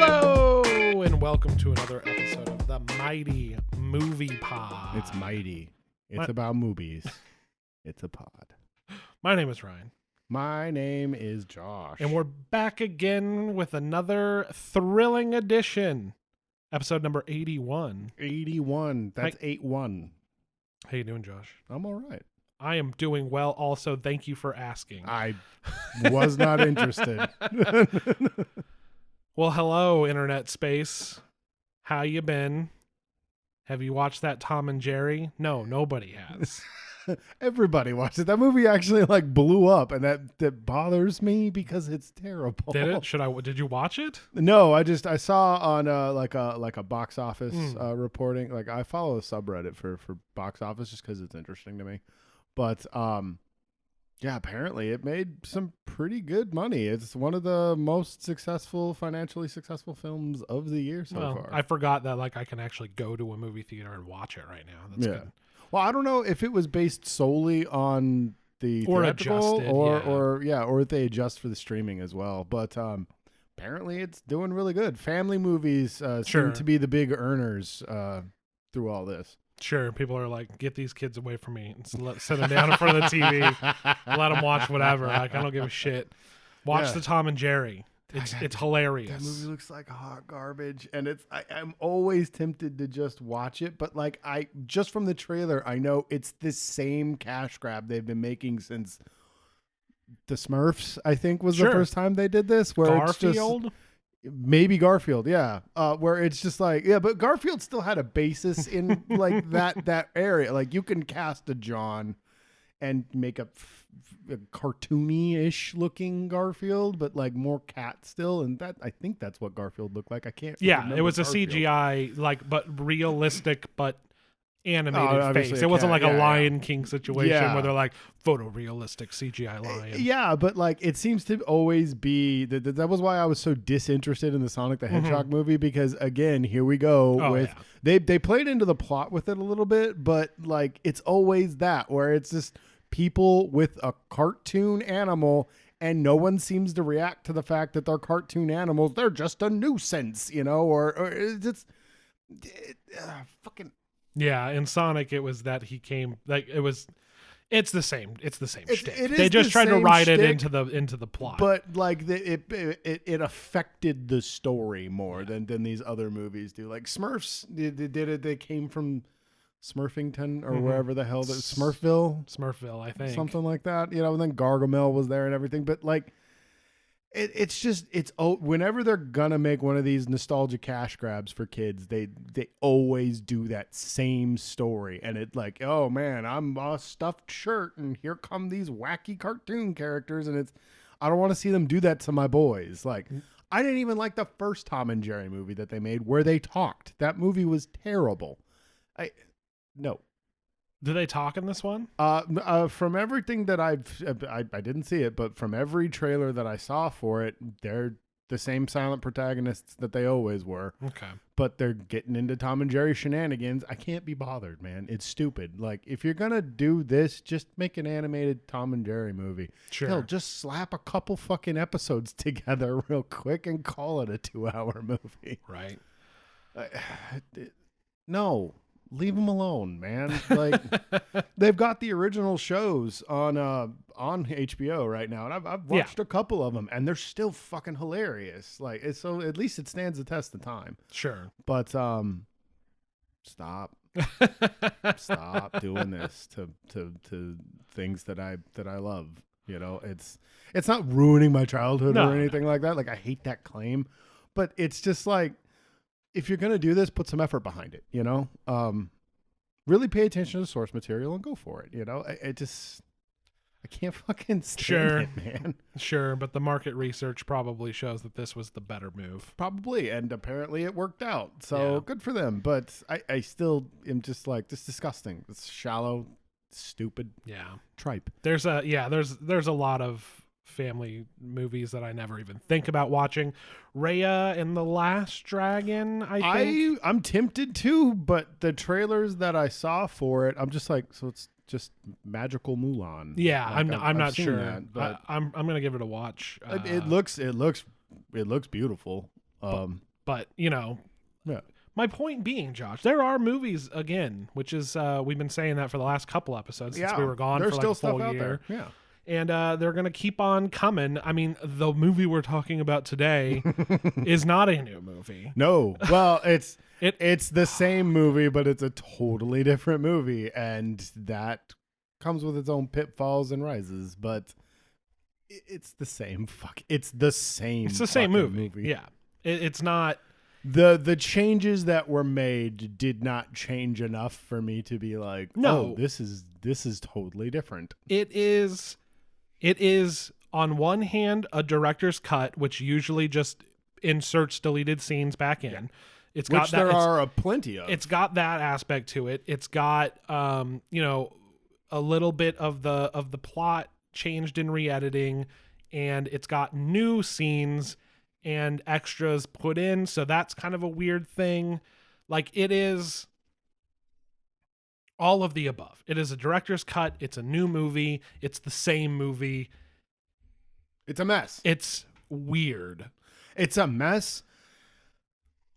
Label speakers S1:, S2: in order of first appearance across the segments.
S1: Hello, and welcome to another episode of the Mighty Movie Pod.
S2: It's mighty. It's about movies. It's a pod.
S1: My name is Ryan.
S2: My name is Josh.
S1: And we're back again with another thrilling edition. Episode number 81.
S2: 81. That's 8-1.
S1: How you doing, Josh?
S2: I'm all right.
S1: I am doing well also. Thank you for asking.
S2: I was not interested.
S1: Well, hello, internet space. How you been? Have you watched that Tom and Jerry? No, nobody has.
S2: Everybody watched it. That movie actually blew up, and that bothers me because it's terrible.
S1: Did it? Did you watch it?
S2: No, I saw on like a box office reporting. Like, I follow a subreddit for box office just because it's interesting to me. But yeah, apparently it made some pretty good money. It's one of the most financially successful films of the year so far.
S1: I forgot that I can actually go to a movie theater and watch it right now. That's good.
S2: Well, I don't know if it was based solely on the
S1: or
S2: theatrical
S1: adjusted,
S2: or if they adjust for the streaming as well. But apparently it's doing really good. Family movies seem to be the big earners through all this.
S1: Sure, people are like, get these kids away from me and sit them down in front of the TV, let them watch whatever. I don't give a shit. Watch the Tom and Jerry. It's hilarious.
S2: That movie looks like hot garbage, and I'm always tempted to just watch it, but just from the trailer, I know it's the same cash grab they've been making since the Smurfs. I think was the first time they did this. Where
S1: Garfield.
S2: It's just, maybe Garfield, yeah. Where it's just but Garfield still had a basis in that area. Like, you can cast a John and make a cartoony-ish looking Garfield, but more cat still, and that I think that's what Garfield looked like. I can't.
S1: Yeah, it was Garfield. A CGI but realistic, but animated face. It wasn't a Lion King situation where they're photorealistic CGI lion.
S2: Yeah, but it seems to always be that was why I was so disinterested in the Sonic the Hedgehog movie, because again, here we go they played into the plot with it a little bit, but it's always that where it's just people with a cartoon animal and no one seems to react to the fact that they're cartoon animals. They're just a nuisance, or it's just fucking.
S1: Yeah, in Sonic, it was that he came It's the same. It's the same shtick.
S2: They just tried to write
S1: it into the plot,
S2: but it affected the story more than these other movies do. Like Smurfs, they did it. They came from Smurfington or wherever the hell Smurfville, I think, something like that. And then Gargamel was there and everything. But it's whenever they're gonna make one of these nostalgia cash grabs for kids, they always do that same story, and it oh man, I'm a stuffed shirt and here come these wacky cartoon characters, and I don't want to see them do that to my boys. I didn't even like the first Tom and Jerry movie that they made where they talked. That movie was terrible. No.
S1: Do they talk in this one?
S2: From everything that I didn't see it, but from every trailer that I saw for it, they're the same silent protagonists that they always were.
S1: Okay. But
S2: they're getting into Tom and Jerry shenanigans. I can't be bothered, man. It's stupid. If you're going to do this, just make an animated Tom and Jerry movie.
S1: Sure.
S2: Hell, just slap a couple fucking episodes together real quick and call it a 2-hour movie.
S1: Right.
S2: No. Leave them alone, man. They've got the original shows on HBO right now, and I've watched a couple of them, and they're still fucking hilarious. So at least it stands the test of time.
S1: Sure,
S2: but stop doing this to things that I love. It's not ruining my childhood or anything like that. I hate that claim, but it's just if you're going to do this, put some effort behind it, really pay attention to the source material and go for it. I can't fucking stand it, man.
S1: Sure. But the market research probably shows that this was the better move.
S2: Probably. And apparently it worked out. So good for them. But I still am just this disgusting. It's shallow, stupid.
S1: Yeah.
S2: Tripe.
S1: There's a lot of family movies that I never even think about watching. Raya and the Last Dragon, I think.
S2: I'm tempted to, but the trailers that I saw for it, I'm just so it's just magical Mulan.
S1: Yeah, I'm not sure.
S2: That, but
S1: I'm gonna give it a watch.
S2: It looks beautiful.
S1: But,
S2: Yeah.
S1: my point being, Josh, there are movies, again, which is, we've been saying that for the last couple episodes since we were gone
S2: There's
S1: for
S2: still
S1: like a full
S2: stuff out
S1: year.
S2: there. Yeah.
S1: And they're going to keep on coming. I mean, the movie we're talking about today is not a new movie.
S2: No. Well, it's the same movie, but it's a totally different movie. And that comes with its own pitfalls and rises. But it's the same It's the same movie.
S1: Yeah. It's not.
S2: The changes that were made did not change enough for me to be like,
S1: no,
S2: oh, this is totally different.
S1: It is on one hand a director's cut, which usually just inserts deleted scenes back in. Yeah. It's got
S2: which there are plenty of.
S1: It's got that aspect to it. It's got a little bit of the plot changed in re-editing, and it's got new scenes and extras put in, so that's kind of a weird thing. Like, it is all of the above. It is a director's cut. It's a new movie. It's the same movie.
S2: It's a mess.
S1: It's weird.
S2: It's a mess.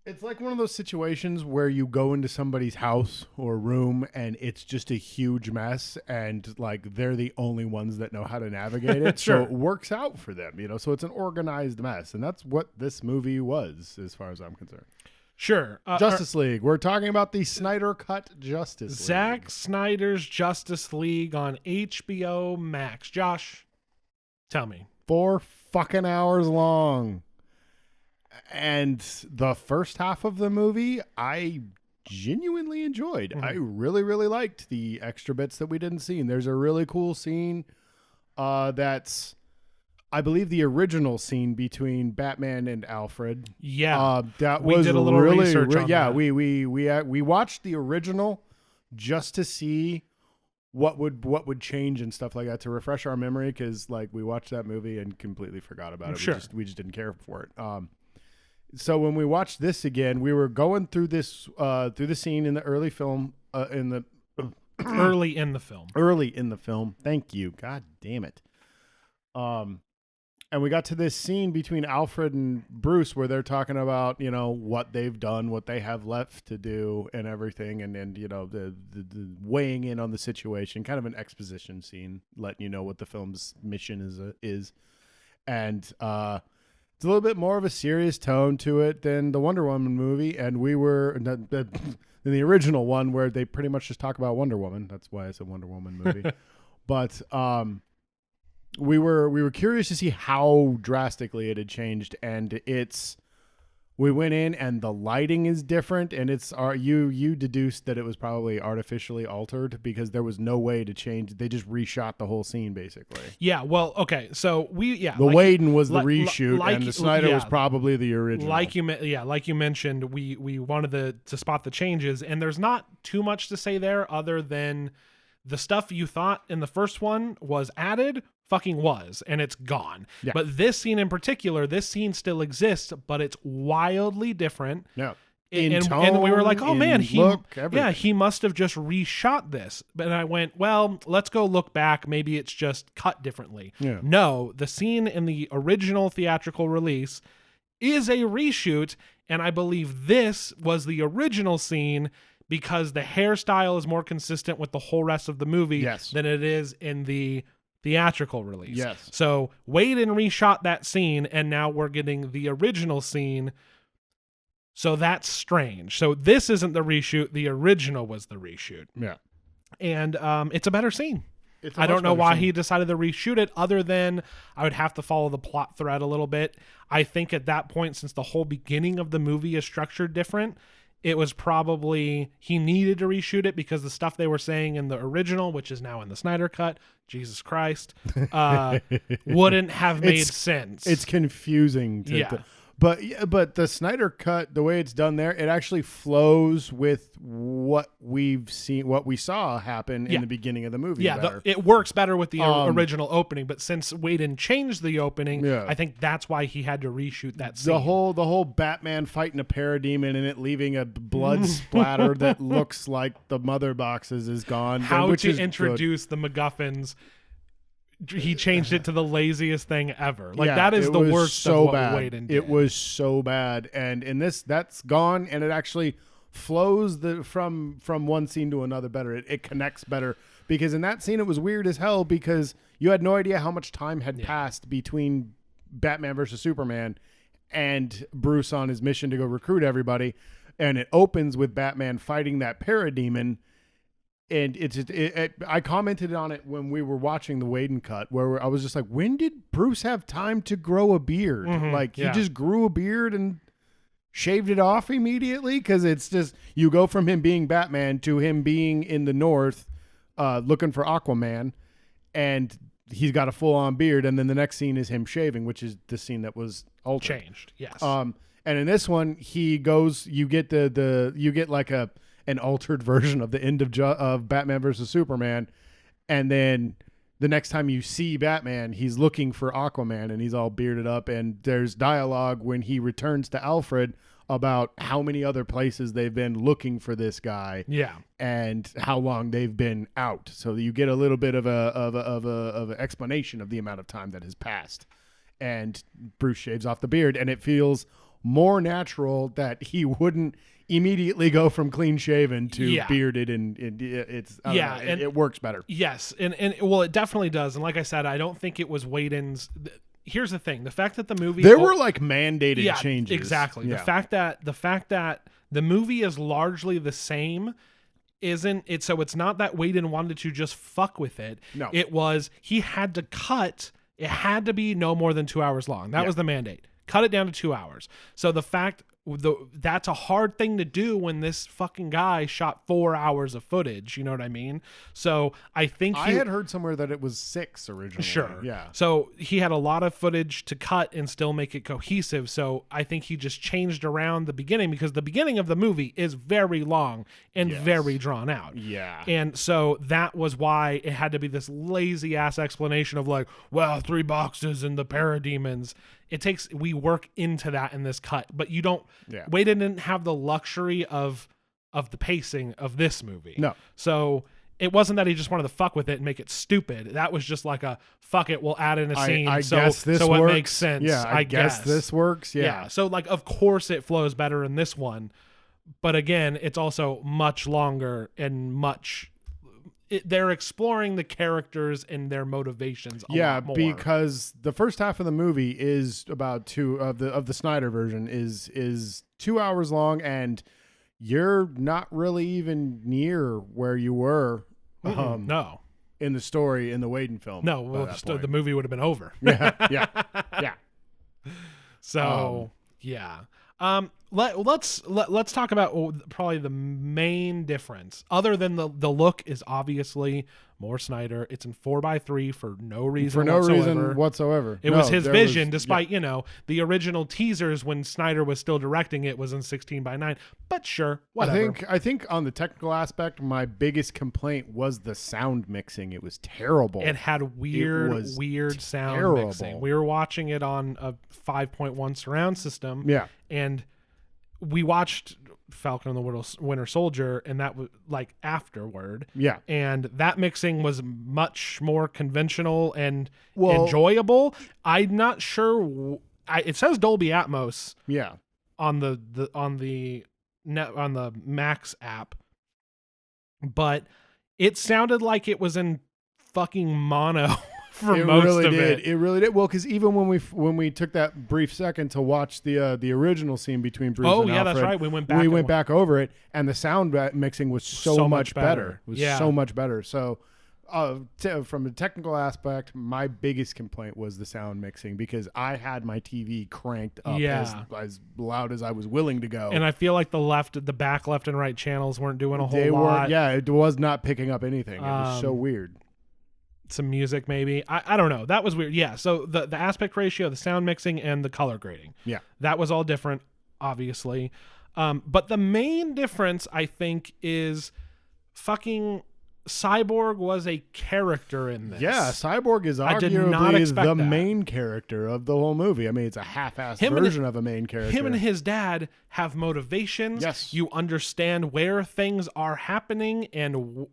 S2: It's like one of those situations where you go into somebody's house or room and it's just a huge mess, and like they're the only ones that know how to navigate it.
S1: Sure.
S2: So it works out for them, so it's an organized mess. And that's what this movie was, as far as I'm concerned.
S1: Sure.
S2: Justice League. We're talking about the Snyder Cut Justice League.
S1: Zack Snyder's Justice League on HBO Max. Josh, tell me.
S2: 4 fucking hours long. And the first half of the movie, I genuinely enjoyed. I really, really liked the extra bits that we didn't see. And there's a really cool scene that's, I believe, the original scene between Batman and Alfred.
S1: Yeah,
S2: that
S1: we
S2: was
S1: did a little
S2: really,
S1: research on
S2: yeah.
S1: that.
S2: We watched the original just to see what would change and stuff like that, to refresh our memory, because like we watched that movie and completely forgot about it.
S1: Sure.
S2: We just didn't care for it. So when we watched this again, we were going through this through the scene in the early film
S1: early in the film. Thank you. God damn it.
S2: And we got to this scene between Alfred and Bruce where they're talking about, what they've done, what they have left to do and everything. And the weighing in on the situation, kind of an exposition scene, letting you know what the film's mission is. And, it's a little bit more of a serious tone to it than the Wonder Woman movie. And we were in the original one where they pretty much just talk about Wonder Woman. That's why it's a Wonder Woman movie. But, we were curious to see how drastically it had changed, and we went in and the lighting is different, and you deduced that it was probably artificially altered because there was no way to change. They just reshot the whole scene basically.
S1: Yeah, well, okay, so the
S2: Whedon was the reshoot, and the Snyder was probably the original.
S1: Like you mentioned, we wanted to spot the changes, and there's not too much to say there other than the stuff you thought in the first one was added. Fucking was, and it's gone.
S2: Yeah.
S1: But this scene in particular, this scene still exists, but it's wildly different.
S2: Yeah.
S1: And we were like, oh man, he must have just reshot this. And I went, well, let's go look back. Maybe it's just cut differently.
S2: Yeah.
S1: No, the scene in the original theatrical release is a reshoot, and I believe this was the original scene because the hairstyle is more consistent with the whole rest of the movie than it is in the theatrical release.
S2: Yes.
S1: So Whedon reshot that scene, and now we're getting the original scene. So that's strange. So this isn't the reshoot. The original was the reshoot.
S2: Yeah.
S1: And it's a better scene. I don't know why he decided to reshoot it, other than I would have to follow the plot thread a little bit. I think at that point, since the whole beginning of the movie is structured different, it was probably he needed to reshoot it because the stuff they were saying in the original, which is now in the Snyder Cut, Jesus Christ, wouldn't have made sense.
S2: It's confusing. But the Snyder Cut, the way it's done there, it actually flows with what we saw happen in the beginning of the movie.
S1: Yeah, it works better with the original opening. But since Whedon changed the opening, I think that's why he had to reshoot that scene.
S2: The whole Batman fighting a parademon and it leaving a blood splatter that looks like the mother boxes is gone.
S1: How to introduce the MacGuffins he changed it to the laziest thing ever. Like that is the worst
S2: so
S1: of what
S2: bad.
S1: Whedon did.
S2: It was so bad, and in this, that's gone, and it actually flows from one scene to another better. It connects better, because in that scene it was weird as hell, because you had no idea how much time had passed between Batman versus Superman and Bruce on his mission to go recruit everybody, and it opens with Batman fighting that parademon. And I commented on it when we were watching the Whedon cut, where I was just like, when did Bruce have time to grow a beard? Like, he just grew a beard and shaved it off immediately? Because it's just, you go from him being Batman to him being in the North looking for Aquaman, and he's got a full-on beard, and then the next scene is him shaving, which is the scene that was altered.
S1: Changed, yes.
S2: And in this one, he goes, you get you get like an altered version of the end of Batman versus Superman, and then the next time you see Batman, he's looking for Aquaman, and he's all bearded up, and there's dialogue when he returns to Alfred about how many other places they've been looking for this guy, and how long they've been out. So you get a little bit of an explanation of the amount of time that has passed, and Bruce shaves off the beard, and it feels more natural that he wouldn't immediately go from clean shaven to bearded, and it works better.
S1: Yes, and well, it definitely does. And like I said, I don't think it was Whedon's. Here's the thing: the fact that the movie
S2: were like mandated changes.
S1: Exactly. The fact that the movie is largely the same isn't it. So it's not that Whedon wanted to just fuck with it.
S2: No,
S1: it was he had to cut. It had to be no more than 2 hours long. That was the mandate. Cut it down to 2 hours. So the fact that's a hard thing to do when this fucking guy shot 4 hours of footage. You know what I mean? So I think
S2: I had heard somewhere that it was 6 originally.
S1: Sure.
S2: Yeah.
S1: So he had a lot of footage to cut and still make it cohesive. So I think he just changed around the beginning, because the beginning of the movie is very long and very drawn out.
S2: Yeah.
S1: And so that was why it had to be this lazy ass explanation of like, well, 3 boxes and the parademons. We work into that in this cut, but you don't. Whedon didn't have the luxury of the pacing of this movie.
S2: No.
S1: So it wasn't that he just wanted to fuck with it and make it stupid. That was just like a fuck it, we'll add in a scene.
S2: I guess this
S1: so
S2: works.
S1: It makes sense.
S2: Yeah, I guess this works. Yeah.
S1: So like, of course it flows better in this one, but again, it's also much longer and they're exploring the characters and their motivations a lot more.
S2: Because the first half of the movie is about of the Snyder version is 2 hours long, and you're not really even near where you were
S1: no
S2: in the story in the Whedon film.
S1: No, well, the movie would have been over.
S2: Yeah.
S1: So let's talk about probably the main difference, other than the look is obviously more Snyder. It's in 4:3 for no reason
S2: whatsoever.
S1: It was his vision, despite the original teasers when Snyder was still directing it was in 16:9. But sure, whatever.
S2: I think on the technical aspect, my biggest complaint was the sound mixing. It was terrible.
S1: It had weird sound mixing. We were watching it on a 5.1 surround system.
S2: Yeah,
S1: and we watched Falcon and the Winter Soldier, and that was like afterward.
S2: Yeah.
S1: And that mixing was much more conventional and enjoyable. I'm not sure. It says Dolby Atmos.
S2: Yeah.
S1: On the Max app, but it sounded like it was in fucking mono. It
S2: really did. Well, because even when we took that brief second to watch the original scene between Bruce and Alfred,
S1: that's right. We went
S2: back over it, and the sound mixing was so much better. It was so much better. So, from a technical aspect, my biggest complaint was the sound mixing, because I had my TV cranked up as loud as I was willing to go,
S1: and I feel like the back left and right channels weren't doing a whole lot.
S2: It was not picking up anything. It was so weird.
S1: Some music maybe, I don't know, that was weird. So the aspect ratio, the sound mixing, and the color grading, that was all different, obviously, but the main difference, I think, is fucking Cyborg was a character in this.
S2: Cyborg is arguably the main character of the whole movie. I mean, it's a half-assed version of a main character.
S1: Him and his dad have motivations.
S2: Yes.
S1: You understand where things are happening, and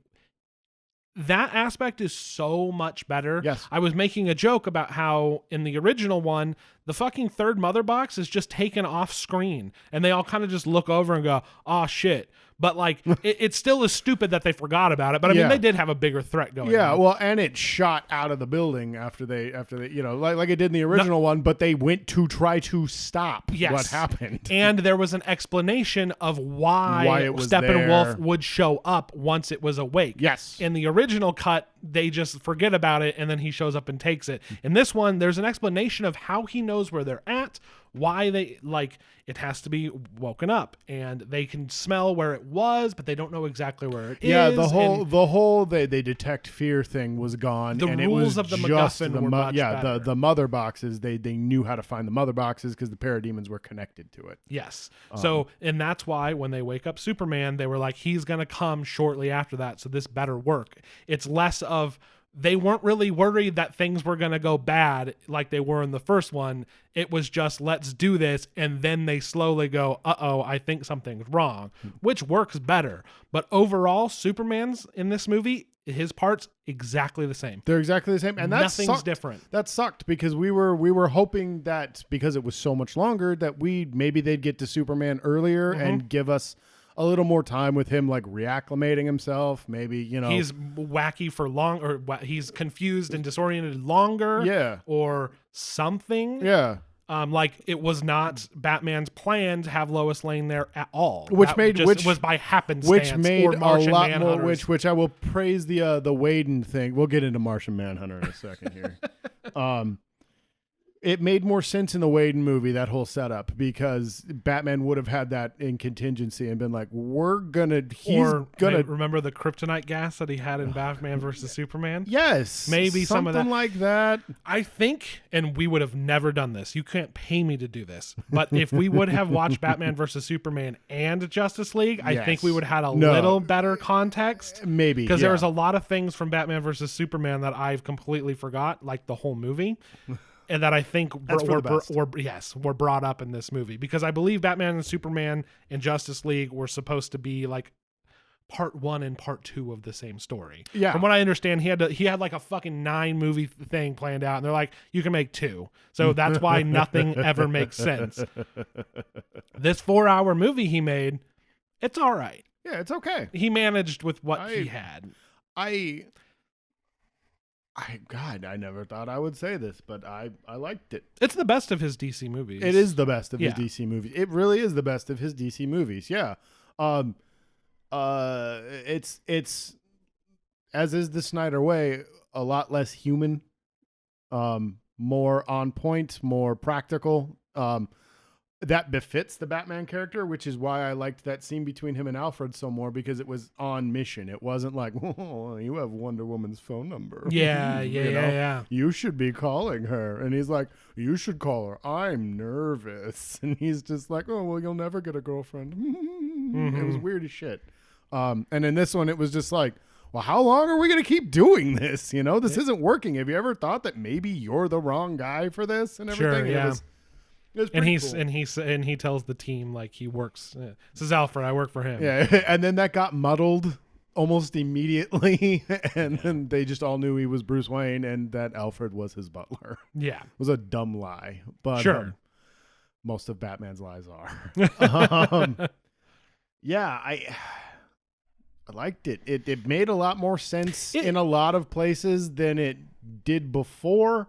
S1: That aspect is so much better.
S2: Yes.
S1: I was making a joke about how in the original one, the fucking third mother box is just taken off screen and they all kind of just look over and go, oh shit. But like, it still is stupid that they forgot about it. But I mean, they did have a bigger threat going on.
S2: Yeah, well, and it shot out of the building after they, you know, like it did in the original one, but they went to try to stop what happened.
S1: And there was an explanation of why Steppenwolf would show up once it was awake.
S2: Yes.
S1: In the original cut, they just forget about it and then he shows up and takes it. In this one, there's an explanation of how he knows where they're at, why they, like, it has to be woken up and they can smell where it was, but they don't know exactly where it is.
S2: Yeah, the whole they detect fear thing was gone.
S1: The
S2: and
S1: rules
S2: it was
S1: of the
S2: just
S1: MacGuffin were much better.
S2: The mother boxes, they knew how to find the mother boxes because the parademons were connected to it.
S1: Yes. So, and that's why when they wake up Superman, they were like, he's going to come shortly after that, so this better work. It's less of, they weren't really worried that things were going to go bad like they were in the first one. It was just, let's do this. And then they slowly go, uh-oh, I think something's wrong, which works better. But overall, Superman's in this movie, his parts exactly the same.
S2: They're exactly the same. And
S1: nothing's different.
S2: That sucked because we were hoping that because it was so much longer that maybe they'd get to Superman earlier and give us a little more time with him, like reacclimating himself. Maybe, you know,
S1: he's wacky for long, or he's confused and disoriented longer.
S2: Yeah.
S1: Or something.
S2: Yeah.
S1: Like it was not Batman's plan to have Lois Lane there at all.
S2: Which
S1: was by happenstance.
S2: Which made
S1: or Martian
S2: a lot
S1: Manhunters.
S2: more. Which I will praise the Whedon thing. We'll get into Martian Manhunter in a second here. It made more sense in the Whedon movie, that whole setup, because Batman would have had that in contingency and been like, remember
S1: the kryptonite gas that he had in Batman versus Superman?
S2: Yes.
S1: Maybe some of that.
S2: Something like that.
S1: I think, and we would have never done this. You can't pay me to do this. But if we would have watched Batman versus Superman and Justice League, I think we would have had little better context.
S2: Maybe.
S1: Because there was a lot of things from Batman versus Superman that I've completely forgot, like the whole movie. And that I think were brought up in this movie, because I believe Batman and Superman and Justice League were supposed to be like part 1 and part 2 of the same story.
S2: Yeah.
S1: From what I understand, he had like a fucking 9 movie thing planned out, and they're like, you can make 2. So that's why nothing ever makes sense. This 4-hour movie he made, it's all right.
S2: Yeah, it's okay.
S1: He managed with what he had.
S2: God, I never thought I would say this, but I liked it.
S1: It's the best of his DC movies.
S2: It is the best of his DC movies. It really is the best of his DC movies. Yeah. It's as is the Snyder way, a lot less human, more on point, more practical. That befits the Batman character, which is why I liked that scene between him and Alfred so more, because it was on mission. It wasn't like, oh, you have Wonder Woman's phone number.
S1: Yeah.
S2: You should be calling her. And he's like, you should call her. I'm nervous. And he's just like, oh, well, you'll never get a girlfriend. It was weird as shit. And in this one, it was just like, well, how long are we going to keep doing this? You know, this isn't working. Have you ever thought that maybe you're the wrong guy for this and everything?
S1: Sure, yeah.
S2: And
S1: he tells the team, like, he works. This is Alfred. I work for him.
S2: Yeah, and then that got muddled almost immediately, and then they just all knew he was Bruce Wayne and that Alfred was his butler.
S1: Yeah,
S2: it was a dumb lie, but
S1: sure,
S2: most of Batman's lies are. Yeah, I liked it. It made a lot more sense in a lot of places than it did before.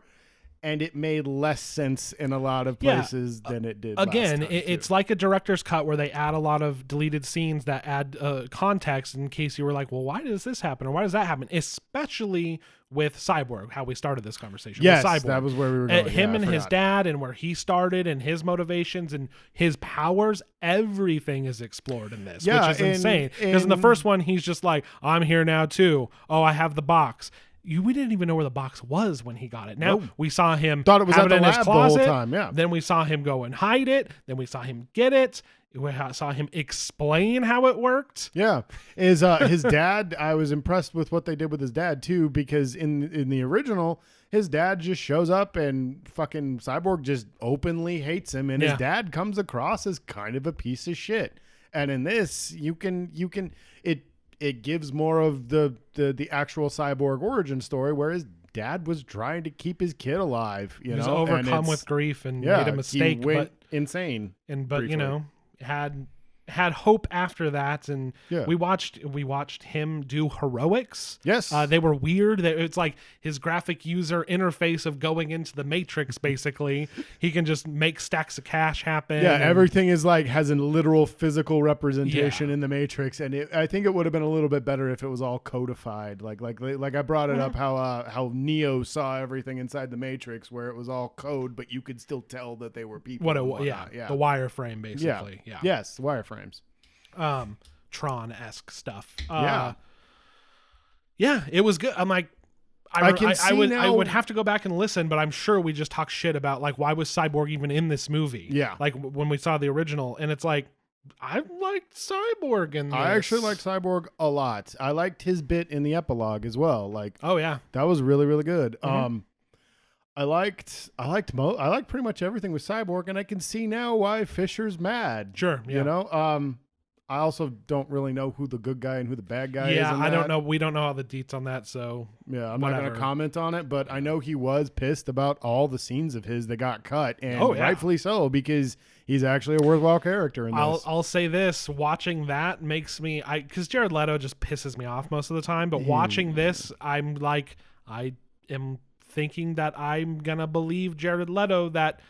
S2: And it made less sense in a lot of places than it did.
S1: Again, it's like a director's cut where they add a lot of deleted scenes that add context in case you were like, well, why does this happen? Or why does that happen? Especially with Cyborg, how we started this conversation.
S2: Yes,
S1: with Cyborg.
S2: That was where we were going.
S1: Him and his dad and where he started and his motivations and his powers, everything is explored in this, which is insane. Because in the first one, he's just like, I'm here now too. Oh, I have the box. We didn't even know where the box was when he got it. Now we saw him
S2: thought it was
S1: have
S2: at
S1: it
S2: the
S1: in his closet.
S2: The whole time. Yeah.
S1: Then we saw him go and hide it. Then we saw him get it. We saw him explain how it worked.
S2: Yeah, his dad. I was impressed with what they did with his dad too, because in the original, his dad just shows up and fucking Cyborg just openly hates him, and his dad comes across as kind of a piece of shit. And in this, it gives more of the actual Cyborg origin story, where his dad was trying to keep his kid alive.
S1: He was overcome with grief and made a mistake,
S2: he went insane.
S1: But briefly. Had hope after that, and we watched him do heroics.
S2: Yes,
S1: they were weird. It's like his graphic user interface of going into the Matrix. Basically, he can just make stacks of cash happen.
S2: Yeah, everything is has a literal physical representation in the Matrix, and I think it would have been a little bit better if it was all codified. Like I brought it up how Neo saw everything inside the Matrix, where it was all code, but you could still tell that they were people.
S1: The wireframe, basically.
S2: Yeah. Yes, wireframe.
S1: Tron-esque stuff. It was good. I'm like, I would have to go back and listen, but I'm sure we just talk shit about like, why was Cyborg even in this movie?
S2: Yeah,
S1: like when we saw the original, and it's like, I liked Cyborg in this.
S2: I actually liked Cyborg a lot. I liked his bit in the epilogue as well. Like,
S1: oh yeah,
S2: that was really, really good. I liked pretty much everything with Cyborg, and I can see now why Fisher's mad.
S1: Sure, yeah.
S2: I also don't really know who the good guy and who the bad guy is.
S1: Yeah, I don't know. We don't know all the deets on that, so
S2: yeah, I'm not going to comment on it. But I know he was pissed about all the scenes of his that got cut, and rightfully so, because he's actually a worthwhile character in this.
S1: I'll say this: watching that makes me, because Jared Leto just pisses me off most of the time. But watching this, I'm like, I am thinking that I'm gonna believe Jared Leto that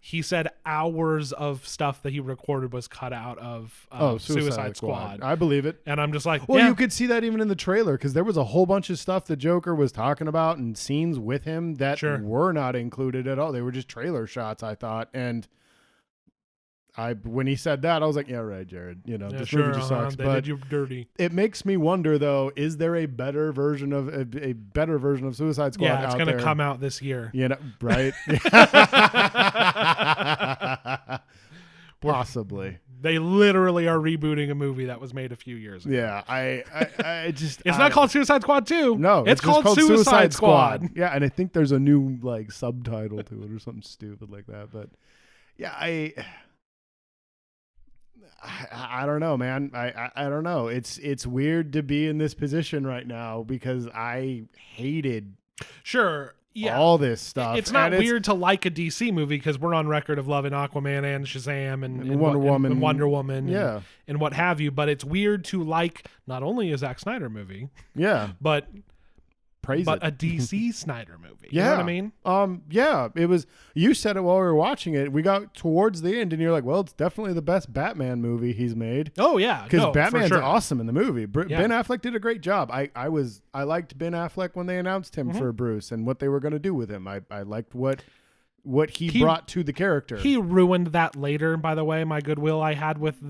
S1: he said hours of stuff that he recorded was cut out of Suicide Squad.
S2: I believe it.
S1: And I'm just like,
S2: well, you could see that even in the trailer, because there was a whole bunch of stuff the Joker was talking about and scenes with him that were not included at all. They were just trailer shots, I thought. And when he said that, I was like, yeah, right, Jared. This movie just sucks.
S1: They did you dirty.
S2: It makes me wonder, though, is there a better version of Suicide Squad?
S1: Yeah, it's going to come out this year.
S2: Right? Possibly.
S1: They literally are rebooting a movie that was made a few years ago.
S2: Yeah, I just
S1: it's not called Suicide Squad 2.
S2: No,
S1: it's called Suicide Squad.
S2: Yeah, and I think there's a new subtitle to it or something stupid like that. But yeah, I don't know, man. I don't know. It's weird to be in this position right now, because I hated all this stuff.
S1: It's not weird to like a DC movie, because we're on record of loving Aquaman and Shazam and Wonder Woman and what have you. But it's weird to like not only a Zack Snyder movie, but a DC Snyder movie. You know what I mean?
S2: It was. You said it while we were watching it. We got towards the end, and you're like, "Well, it's definitely the best Batman movie he's made."
S1: Oh yeah,
S2: because Batman's awesome in the movie. Ben Affleck did a great job. I liked Ben Affleck when they announced him for Bruce and what they were going to do with him. I liked what he brought to the character.
S1: He ruined that later, by the way. My goodwill I had with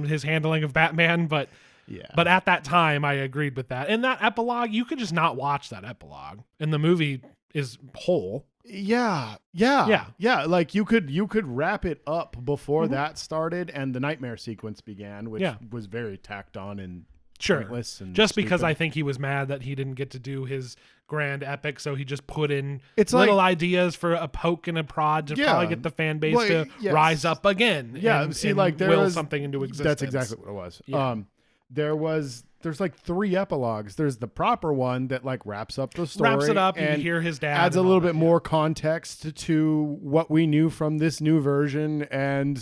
S1: his handling of Batman, but. Yeah. But at that time, I agreed with that. And that epilogue, you could just not watch that epilogue, and the movie is whole.
S2: Yeah. Like you could wrap it up before that started and the nightmare sequence began, which was very tacked on and pointless. And
S1: just because I think he was mad that he didn't get to do his grand epic, so he just put in little ideas for a poke and a prod to probably get the fan base to rise up again.
S2: Yeah,
S1: and will something into existence.
S2: That's exactly what it was. Yeah. There's like 3 epilogues. There's the proper one that wraps up the story.
S1: Wraps it up, and you hear his dad.
S2: Adds a little bit more context to what we knew from this new version. And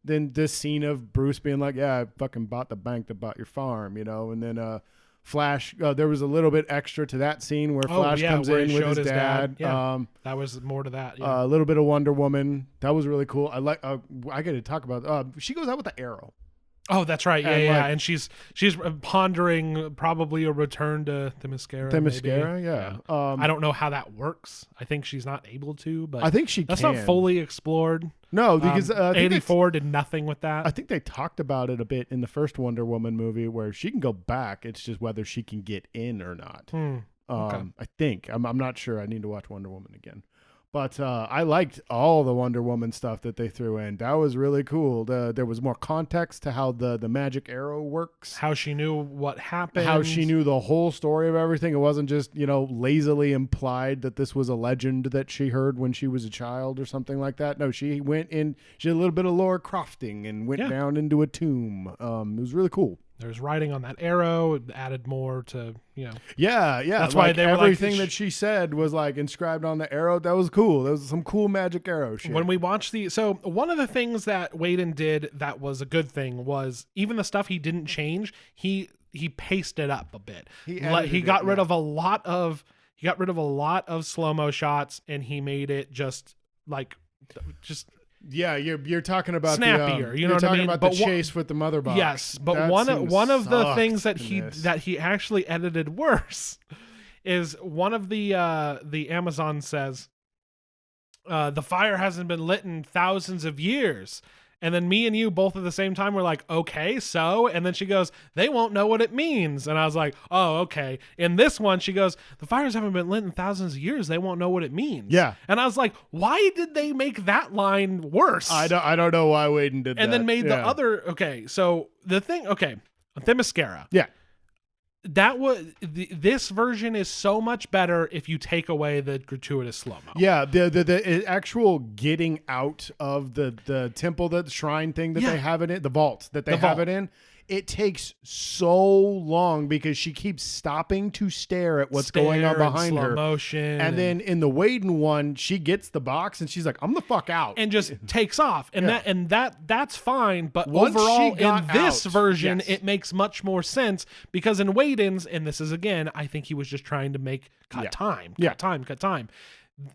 S2: then this scene of Bruce being like, yeah, I fucking bought the bank that bought your farm, And then Flash, there was a little bit extra to that scene where Flash comes in with his dad.
S1: Yeah. That was more to that. Yeah.
S2: A little bit of Wonder Woman. That was really cool. I got to talk about, she goes out with the arrow.
S1: Oh, that's right. Yeah. And she's pondering probably a return to Themyscira.
S2: Yeah.
S1: I don't know how that works. I think she's not able to, but
S2: I think
S1: that's not fully explored.
S2: No, because
S1: 84 did nothing with that.
S2: I think they talked about it a bit in the first Wonder Woman movie, where she can go back. It's just whether she can get in or not.
S1: Okay.
S2: I think. I'm not sure. I need to watch Wonder Woman again. But I liked all the Wonder Woman stuff that they threw in. That was really cool. There was more context to how the magic arrow works.
S1: How she knew what happened.
S2: How she knew the whole story of everything. It wasn't just, lazily implied that this was a legend that she heard when she was a child or something like that. No, she went in, she did a little bit of Lara Crofting and went down into a tomb. It was really cool.
S1: There's writing on that arrow. It added more to,
S2: Yeah.
S1: That's
S2: like,
S1: why they were
S2: everything that she said was like inscribed on the arrow. That was cool. That was some cool magic arrow shit.
S1: When we watched so one of the things that Whedon did that was a good thing was even the stuff he didn't change, he paced it up a bit. He got rid of a lot of slow-mo shots, and he made it just
S2: yeah, you're talking about
S1: snappier.
S2: You're talking about the chase with the mother box.
S1: Yes, but one of the things that he actually edited worse is one of the Amazon says the fire hasn't been lit in thousands of years. And then me and you both at the same time were like, okay, so? And then she goes, they won't know what it means. And I was like, oh, okay. In this one, she goes, the fires haven't been lit in thousands of years. They won't know what it means.
S2: Yeah.
S1: And I was like, why did they make that line worse?
S2: I don't know why Whedon did that.
S1: And then made the other, okay, so the mascara.
S2: Yeah.
S1: That was this version is so much better if you take away the gratuitous slow-mo.
S2: Yeah, the actual getting out of the temple, the shrine thing that they have it in, the vault that they have it in. It takes so long because she keeps stopping to stare at what's going on behind her.
S1: Slow motion.
S2: And then in the Whedon one, she gets the box and she's like, I'm the fuck out.
S1: And just takes off. And that's fine. But once overall, in this version, it makes much more sense because in Whedon's, and this is again, I think he was just trying to cut time.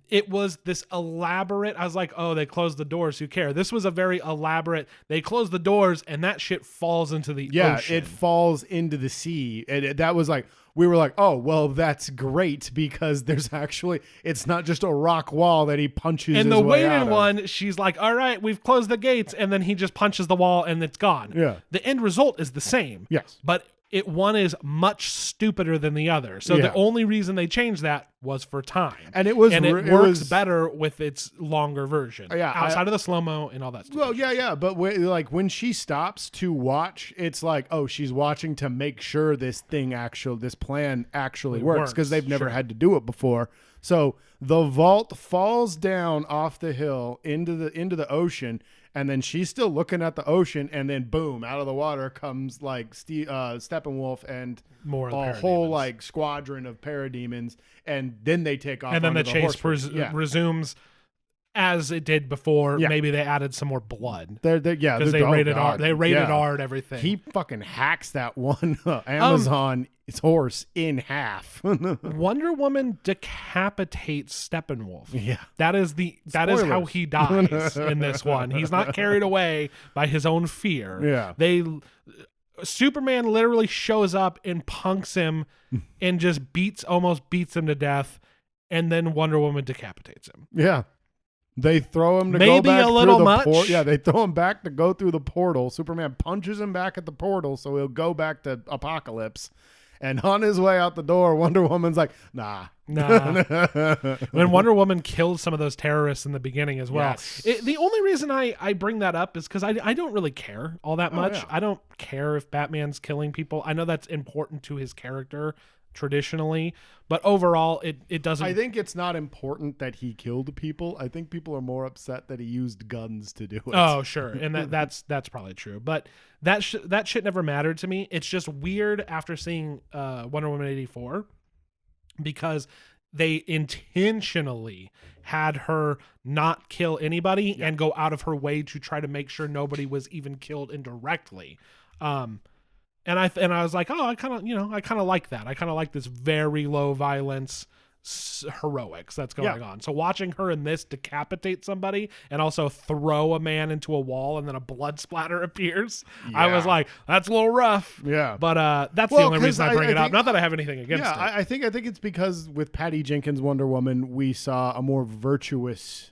S1: It was this elaborate. I was like, oh, they closed the doors. Who cares? This was a very elaborate. They close the doors and that shit falls into the ocean.
S2: It falls into the sea. And that was like, we were like, oh, well, that's great because there's actually, it's not just a rock wall that he punches.
S1: In the Whedon one, she's like, all right, we've closed the gates. And then he just punches the wall and it's gone.
S2: Yeah.
S1: The end result is the same.
S2: Yes.
S1: But one is much stupider than the other. So the only reason they changed that was for time.
S2: And it
S1: works better with its longer version.
S2: Yeah.
S1: Outside of the slow-mo and all that stuff.
S2: Well, yeah. But when she stops to watch, it's like, oh, she's watching to make sure this plan actually works because they've never had to do it before. So the vault falls down off the hill into the ocean. And then she's still looking at the ocean, and then boom, out of the water comes like Steppenwolf and a whole like squadron of parademons, and then they take off.
S1: And then the chase resumes as it did before. Yeah. Maybe they added some more blood.
S2: Because
S1: they rated R. They rated R and everything.
S2: He fucking hacks that one Amazon horse in half.
S1: Wonder Woman decapitates Steppenwolf.
S2: Yeah,
S1: that is how he dies in this one. He's not carried away by his own fear.
S2: Yeah,
S1: Superman literally shows up and punks him and just almost beats him to death, and then Wonder Woman decapitates him.
S2: Yeah. They throw him to
S1: maybe
S2: go back
S1: a little
S2: through the
S1: much.
S2: Yeah, they throw him back to go through the portal. Superman punches him back at the portal, so he'll go back to Apocalypse. And on his way out the door, Wonder Woman's like, nah.
S1: When Wonder Woman killed some of those terrorists in the beginning as well.
S2: Yes.
S1: The only reason I bring that up is because I don't really care all that much.
S2: Yeah.
S1: I don't care if Batman's killing people. I know that's important to his character traditionally, but overall it doesn't.
S2: I think it's not important that he killed people. I think people are more upset that he used guns to do it.
S1: Oh, sure. And that's probably true, but that shit never mattered to me. It's just weird after seeing Wonder Woman 84 because they intentionally had her not kill anybody and go out of her way to try to make sure nobody was even killed indirectly. And I was like, oh, I kind of like that. I kind of like this very low violence heroics that's going on. So watching her in this decapitate somebody and also throw a man into a wall and then a blood splatter appears, I was like, that's a little rough.
S2: Yeah.
S1: But that's the only reason I bring it up. Not that I have anything against it.
S2: I think it's because with Patty Jenkins' Wonder Woman, we saw a more virtuous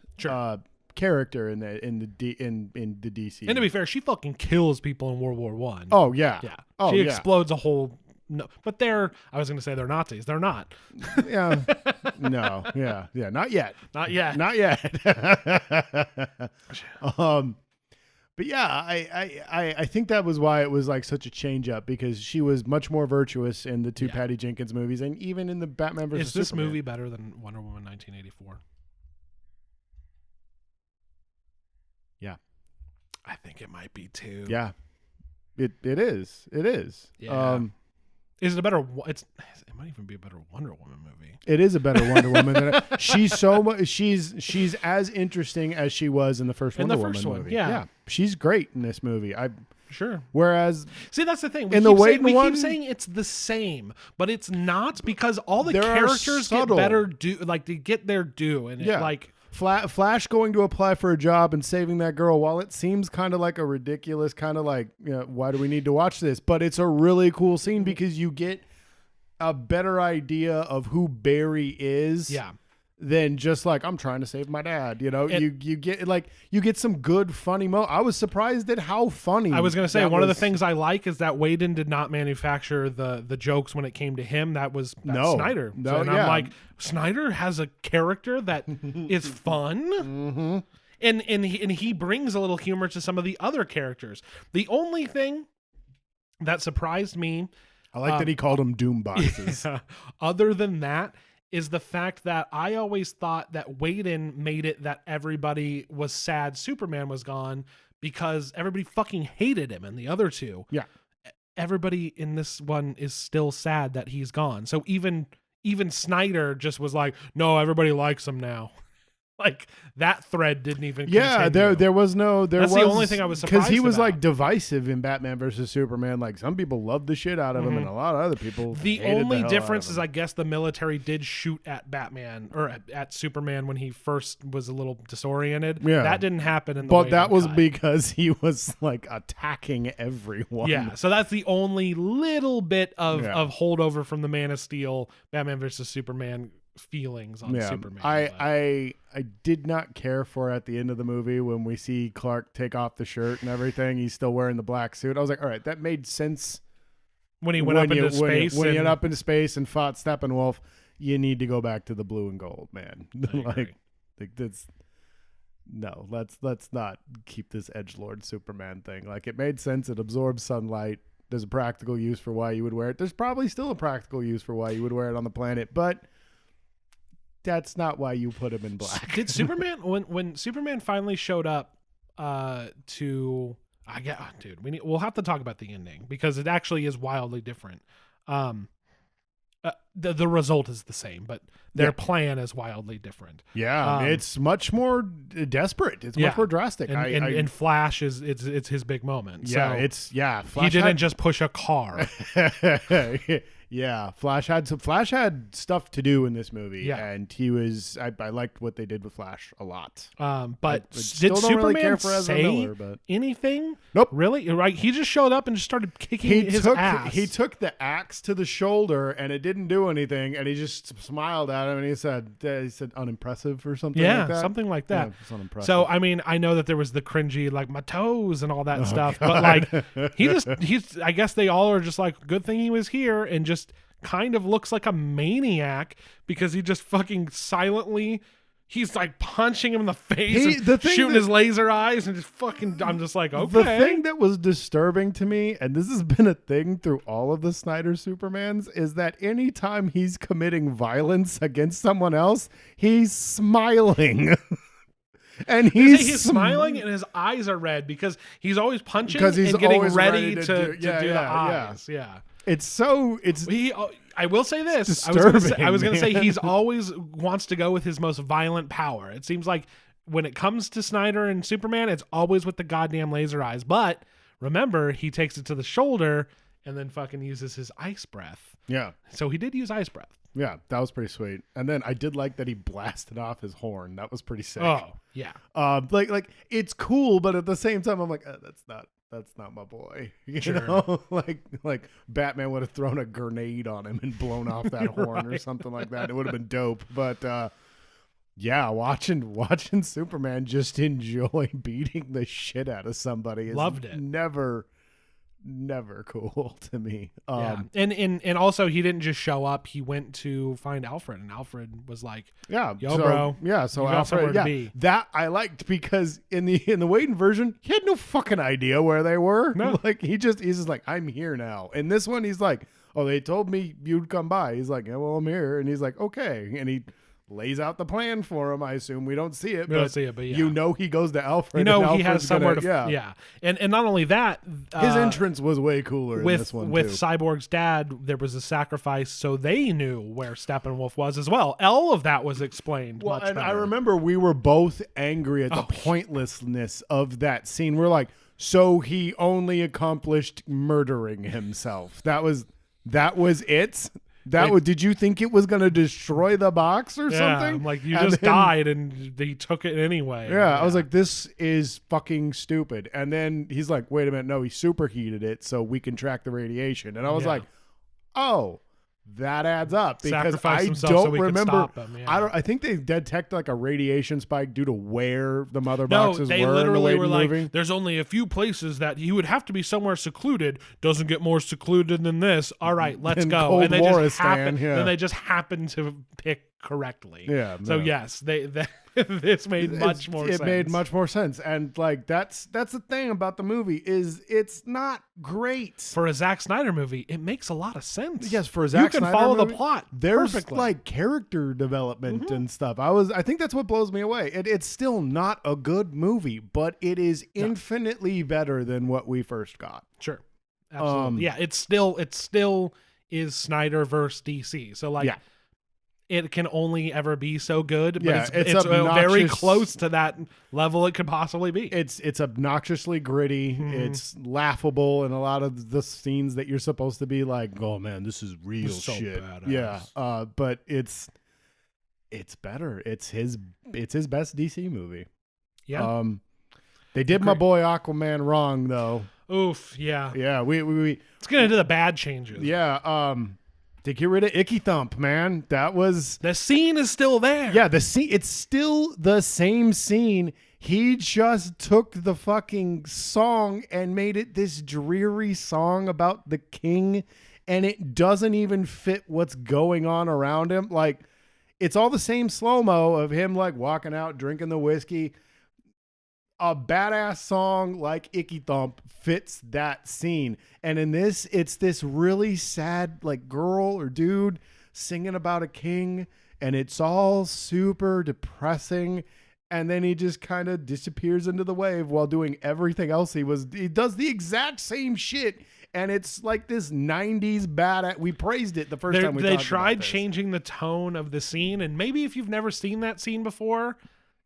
S2: character in the DC.
S1: And to be fair, she fucking kills people in World War I.
S2: Oh yeah.
S1: Yeah. She explodes a whole. No, but I was going to say they're Nazis. They're not.
S2: Yeah. No. Yeah. Yeah. Not yet.
S1: Not yet.
S2: Not yet. But yeah, I think that was why it was like such a change up because she was much more virtuous in the two Patty Jenkins movies and even in the Batman versus
S1: Superman. Is this
S2: Superman.
S1: movie better than Wonder Woman 1984?
S2: Yeah.
S1: I think it might be too.
S2: Yeah. It is.
S1: Yeah. Is it a better? It might even be a better Wonder Woman movie.
S2: It is a better Wonder Woman. She's so much. She's as interesting as she was in the first Wonder Woman movie.
S1: Yeah,
S2: she's great in this movie.
S1: Sure.
S2: Whereas,
S1: see, that's the thing.
S2: We keep
S1: saying it's the same, but it's not, because all the
S2: there
S1: characters get better due, like they get their due, and
S2: yeah.
S1: it, like
S2: Flash going to apply for a job and saving that girl, while it seems kind of like a ridiculous kind of like, why do we need to watch this? But it's a really cool scene because you get a better idea of who Barry is.
S1: Yeah.
S2: Than just like, I'm trying to save my dad. You get some good funny I was surprised at how funny.
S1: I was going to say, one of the things I like is that Whedon did not manufacture the jokes when it came to him. That's Snyder.
S2: No,
S1: and I'm like, Snyder has a character that is fun.
S2: Mm-hmm.
S1: And he brings a little humor to some of the other characters. The only thing that surprised me,
S2: I like that he called them doom boxes.
S1: Yeah, other than that, is the fact that I always thought that Whedon made it that everybody was sad Superman was gone because everybody fucking hated him in the other two.
S2: Yeah.
S1: Everybody in this one is still sad that he's gone. So even Snyder just was like, no, everybody likes him now. Like, that thread didn't even continue.
S2: there was no
S1: That's the only thing I was surprised
S2: because he was
S1: about.
S2: like divisive in Batman versus Superman. Like, some people loved the shit out of him and a lot of other people
S1: the only difference is, I guess, the military did shoot at Batman or at Superman when he first was a little disoriented.
S2: Yeah,
S1: that didn't happen in the
S2: but that was
S1: cut.
S2: because he was like attacking everyone.
S1: Yeah, so that's the only little bit of holdover from the Man of Steel Batman versus Superman feelings on Superman.
S2: I did not care for at the end of the movie when we see Clark take off the shirt and everything. He's still wearing the black suit. I was like, all right, that made sense
S1: when he went up into space.
S2: When he went up into space and fought Steppenwolf, you need to go back to the blue and gold, man. like that's no. Let's not keep this edgelord Superman thing. Like, it made sense. It absorbs sunlight. There's a practical use for why you would wear it. There's probably still a practical use for why you would wear it on the planet, but that's not why you put him in black.
S1: Did Superman when Superman finally showed up dude, we'll have to talk about the ending because it actually is wildly different. The result is the same, but their plan is wildly different.
S2: Yeah, it's much more desperate. It's much more drastic.
S1: And Flash it's his big moment.
S2: Yeah,
S1: so Flash he didn't just push a car.
S2: Yeah, Flash had stuff to do in this movie, and he was. I liked what they did with Flash a lot.
S1: But did Superman say anything?
S2: Nope.
S1: Really? Right? He just showed up and just started kicking his ass.
S2: He took the axe to the shoulder, and it didn't do anything. And he just smiled at him, and he said unimpressive or something.
S1: Yeah,
S2: like that.
S1: something like that.
S2: Yeah, it's unimpressive.
S1: So I mean, I know that there was the cringy like my toes and all that stuff, but like he's. I guess they all are just like, good thing he was here, and just kind of looks like a maniac because he just fucking silently, he's like punching him in the face, shooting his laser eyes, and just fucking, I'm just like, okay.
S2: The thing that was disturbing to me, and this has been a thing through all of the Snyder Supermans, is that anytime he's committing violence against someone else, he's smiling. And he's
S1: smiling and his eyes are red because he's always punching and getting ready to do the eyes. Yeah. I will say this. I was going to say he's always wants to go with his most violent power. It seems like when it comes to Snyder and Superman, it's always with the goddamn laser eyes. But remember, he takes it to the shoulder and then fucking uses his ice breath.
S2: Yeah.
S1: So he did use ice breath.
S2: Yeah, that was pretty sweet. And then I did like that he blasted off his horn. That was pretty sick.
S1: Oh, yeah.
S2: Like it's cool, but at the same time, I'm like, that's not my boy. You know, like Batman would have thrown a grenade on him and blown off that horn or something like that. It would have been dope. But yeah, watching Superman just enjoy beating the shit out of somebody is
S1: loved it.
S2: Never cool to me.
S1: And also he didn't just show up. He went to find Alfred, and Alfred was like,
S2: "Yeah,
S1: bro,
S2: so Alfred, that I liked because in the Whedon version, he had no fucking idea where they were.
S1: No.
S2: Like he's just like, I'm here now. In this one, he's like, oh, they told me you'd come by. He's like, yeah, well, I'm here, and he's like, okay, and he lays out the plan for him. I assume we don't see it.
S1: We don't see it, but yeah.
S2: You know he goes to Alfred.
S1: You know
S2: and
S1: he has somewhere
S2: gonna,
S1: to yeah. And not only that,
S2: his entrance was way cooler in this one
S1: with
S2: too.
S1: Cyborg's dad, there was a sacrifice, so they knew where Steppenwolf was as well. All of that was explained.
S2: Well,
S1: much
S2: and
S1: better.
S2: I remember we were both angry at the pointlessness of that scene. We're like, so he only accomplished murdering himself. That was it. Did you think it was going to destroy the box or something?
S1: I'm like, you just died and they took it anyway.
S2: Yeah, I was like, this is fucking stupid. And then he's like, wait a minute, no, he superheated it so we can track the radiation. And I was like, oh, that adds up because I don't remember. I think they detect like a radiation spike due to where the mother boxes were.
S1: They literally were like,
S2: movie.
S1: there's only a few places that you would have to be somewhere secluded. Doesn't get more secluded than this. All right, let's go. And they just happen to pick correctly.
S2: Yeah.
S1: So yes, they this made much more sense.
S2: It made much more sense. And like that's the thing about the movie is it's not great.
S1: For a Zack Snyder movie, it makes a lot of sense.
S2: Yes, for a Zack Snyder
S1: you can follow
S2: movie,
S1: the plot.
S2: There's
S1: perfectly.
S2: like character development and stuff. I think that's what blows me away. It's still not a good movie, but it is infinitely better than what we first got.
S1: Sure. Absolutely. Yeah, it still is Snyder versus DC. So like it can only ever be so good, but it's very close to that level it could possibly be.
S2: It's obnoxiously gritty. Mm-hmm. It's laughable in a lot of the scenes that you're supposed to be like, oh man, this is real shit. Badass. Yeah, but it's better. It's his best DC movie.
S1: Yeah.
S2: They did my boy Aquaman wrong though.
S1: Oof. Yeah.
S2: Yeah. We
S1: let's get into the bad changes.
S2: Yeah. To get rid of Icky Thump, man. That was...
S1: The scene is still there.
S2: Yeah, it's still the same scene. He just took the fucking song and made it this dreary song about the king, and it doesn't even fit what's going on around him. Like, it's all the same slow-mo of him, like, walking out, drinking the whiskey. A badass song like Icky Thump fits that scene. And in this, it's this really sad, like, girl or dude singing about a king, and it's all super depressing. And then he just kind of disappears into the wave while doing everything else he does the exact same shit. And it's like this 90s badass. We praised it the first time we talked about this.
S1: They tried changing the tone of the scene, and maybe if you've never seen that scene before,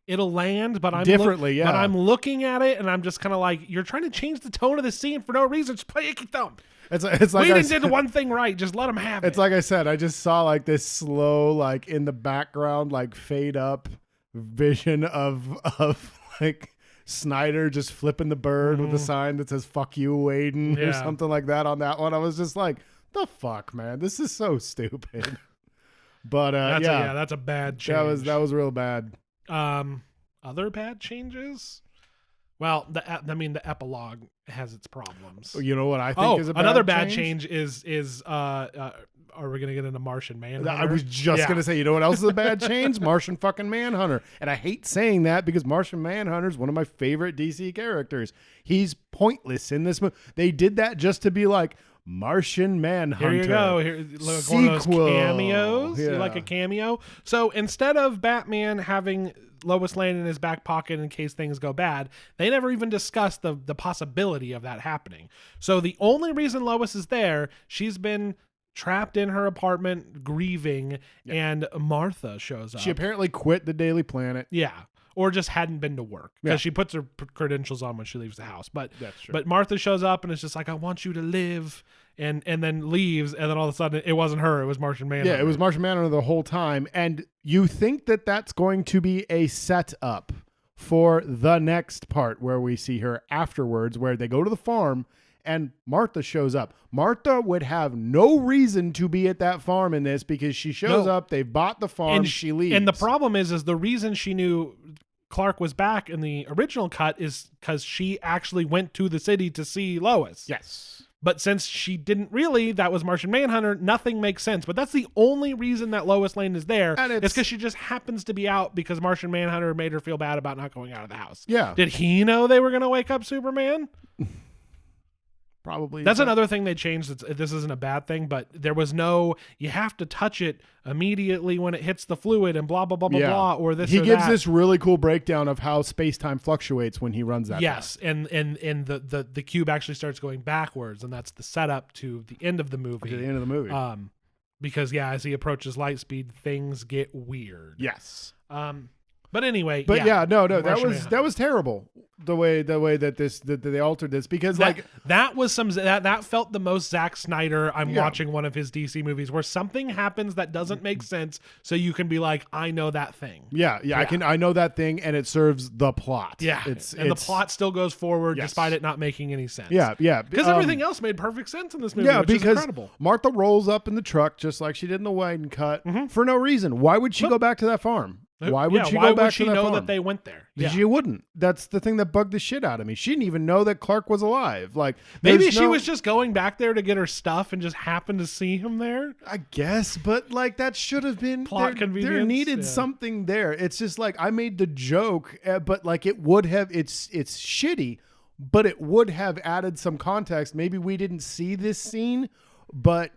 S1: it'll land, but I'm
S2: differently,
S1: But I'm looking at it, and I'm just kind of like, you're trying to change the tone of the scene for no reason. Just play Icky Thump.
S2: It's like
S1: we did one thing right. Just let him have it.
S2: It's like I said, I just saw like this slow, like in the background, like fade up vision of like Snyder just flipping the bird with a sign that says "fuck you, Waden" or something like that on that one. I was just like, the fuck, man, this is so stupid. But
S1: that's a bad change.
S2: That was real bad.
S1: Other bad changes? Well, the epilogue has its problems.
S2: You know what I think is a bad
S1: another bad change is are we gonna get into Martian Manhunter?
S2: I was just gonna say, you know what else is a bad change? Martian fucking Manhunter. And I hate saying that because Martian Manhunter is one of my favorite DC characters. He's pointless in this movie. They did that just to be like, Martian Manhunter.
S1: Here you go. Here, look, one of those cameos. Yeah. You like a cameo? So instead of Batman having Lois Lane in his back pocket in case things go bad, they never even discussed the possibility of that happening. So the only reason Lois is there, she's been trapped in her apartment grieving, and Martha shows up.
S2: She apparently quit the Daily Planet.
S1: Yeah. Or just hadn't been to work because she puts her credentials on when she leaves the house. But Martha shows up and it's just like, I want you to live, and then leaves, and then all of a sudden it wasn't her, it was Martian Manhunter.
S2: Yeah, it was Martian Manhunter the whole time, and you think that that's going to be a setup for the next part where we see her afterwards, where they go to the farm and Martha shows up. Martha would have no reason to be at that farm in this because she shows up, they've bought the farm, and she leaves.
S1: And the problem is the reason she knew Clark was back in the original cut is because she actually went to the city to see Lois.
S2: Yes.
S1: But since she didn't really, that was Martian Manhunter, nothing makes sense. But that's the only reason that Lois Lane is there. And it's because she just happens to be out because Martian Manhunter made her feel bad about not going out of the house.
S2: Yeah.
S1: Did he know they were going to wake up Superman?
S2: probably.
S1: That's another thing they changed. This isn't a bad thing, but there was no, you have to touch it immediately when it hits the fluid and blah, blah, blah, blah, blah, or this
S2: He
S1: or
S2: gives
S1: that.
S2: this really cool breakdown of how space-time fluctuates when he runs that.
S1: Yes, and the cube actually starts going backwards, and that's the setup to the end of the movie.
S2: To the end of the movie.
S1: Because, as he approaches light speed, things get weird.
S2: Yes.
S1: But anyway,
S2: no, that was terrible. The way that they altered this, because
S1: that felt the most Zack Snyder. I'm watching one of his DC movies where something happens that doesn't make sense, so you can be like, I know that thing.
S2: Yeah. I know that thing, and it serves the plot.
S1: Yeah, the plot still goes forward despite it not making any sense.
S2: Yeah.
S1: Because everything else made perfect sense in this movie.
S2: Yeah,
S1: which
S2: because
S1: is incredible.
S2: Martha rolls up in the truck just like she did in the Widen cut for no reason. Why would she go back to that farm? Why would she go back to that farm?
S1: That they went there? Yeah.
S2: She wouldn't. That's the thing that bugged the shit out of me. She didn't even know that Clark was alive. Like,
S1: maybe she was just going back there to get her stuff and just happened to see him there.
S2: I guess, but like that should have been
S1: plot convenience.
S2: There needed something there. It's just like I made the joke, but like it would have. It's shitty, but it would have added some context. Maybe we didn't see this scene, but.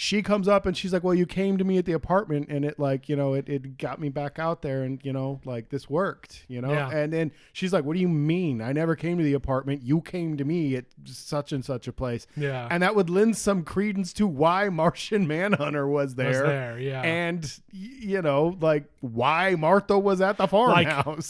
S2: She comes up and she's like, well, you came to me at the apartment and it like, it got me back out there and, like this worked,
S1: Yeah.
S2: And then she's like, what do you mean? I never came to the apartment. You came to me at such and such a place.
S1: Yeah.
S2: And that would lend some credence to why Martian Manhunter was there.
S1: Yeah.
S2: And, like why Martha was at the farmhouse.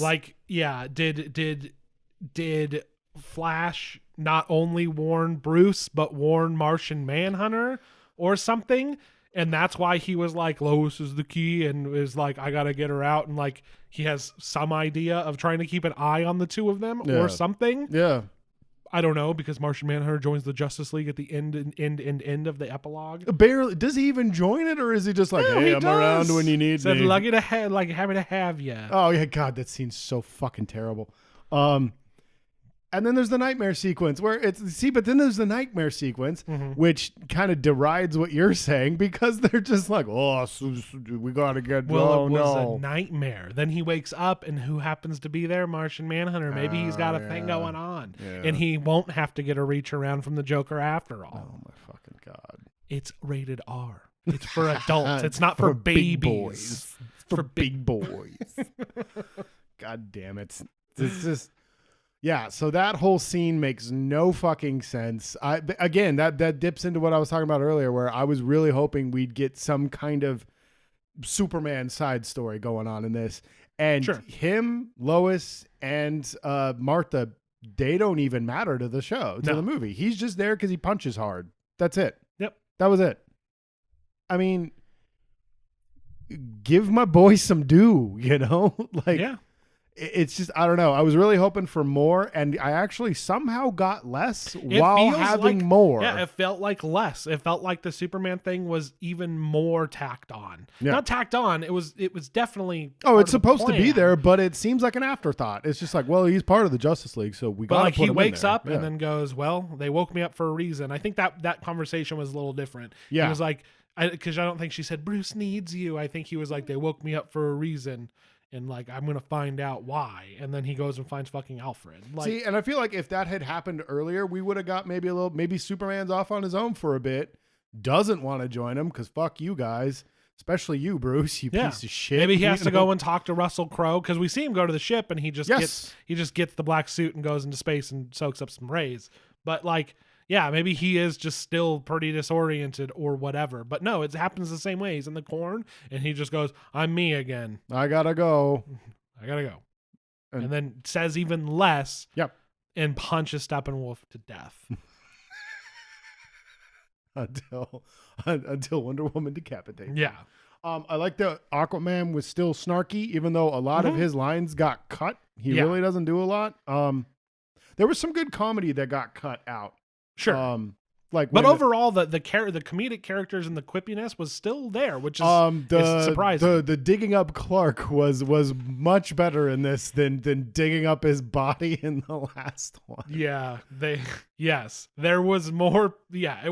S1: Did Flash not only warn Bruce, but warn Martian Manhunter? Or something, and that's why he was like, Lois is the key, and is like, I gotta get her out, and like he has some idea of trying to keep an eye on the two of them or something.
S2: Yeah,
S1: I don't know, because Martian Manhunter joins the Justice League at the end of the epilogue.
S2: Barely. Does he even join it, or is he just like, hey, I'm around when you need me?
S1: Lucky to have, happy to have you.
S2: Oh yeah, God, that scene's so fucking terrible. And then there's the nightmare sequence but then there's the nightmare sequence, which kind of derides what you're saying, because they're just like, oh, we got to get,
S1: well, it was a nightmare. Then he wakes up and who happens to be there? Martian Manhunter. Maybe he's got a thing going on and he won't have to get a reach around from the Joker after all.
S2: Oh my fucking God.
S1: It's rated R. It's for adults. It's not for babies.
S2: Big boys. It's for big boys. God damn it. It's just... Yeah, so that whole scene makes no fucking sense. Again, that dips into what I was talking about earlier, where I was really hoping we'd get some kind of Superman side story going on in this. And him, Lois, and Martha, they don't even matter to the show, to the movie. He's just there because he punches hard. That's it.
S1: Yep.
S2: That was it. I mean, give my boy some due, Like, yeah. It's just, I don't know. I was really hoping for more, and I actually somehow got less while having more.
S1: Yeah, it felt like less. It felt like the Superman thing was even more tacked on. Yeah. Not tacked on. It was definitely.
S2: Oh, it's supposed to be there, but it seems like an afterthought. It's just like, well, he's part of the Justice League, so we got to put him in there.
S1: He wakes up and then goes, well, they woke me up for a reason. I think that conversation was a little different.
S2: Yeah.
S1: He was like, because I don't think she said, Bruce needs you. I think he was like, they woke me up for a reason. And like, I'm going to find out why. And then he goes and finds fucking Alfred. Like,
S2: see, and I feel like if that had happened earlier, we would have got maybe Superman's off on his own for a bit. Doesn't want to join him because fuck you guys. Especially you, Bruce, you piece of shit.
S1: Maybe he has to go and talk to Russell Crowe, because we see him go to the ship and he just gets the black suit and goes into space and soaks up some rays. But like, yeah, maybe he is just still pretty disoriented or whatever. But no, it happens the same way. He's in the corn and he just goes, I'm me again.
S2: I gotta go.
S1: And then says even less.
S2: Yep.
S1: And punches Steppenwolf to death.
S2: until Wonder Woman decapitates.
S1: Yeah.
S2: I like that Aquaman was still snarky, even though a lot of his lines got cut. He really doesn't do a lot. There was some good comedy that got cut out.
S1: Sure. But overall, the comedic characters and the quippiness was still there, which is surprising.
S2: The digging up Clark was much better in this than digging up his body in the last one.
S1: Yeah, there was more. Yeah,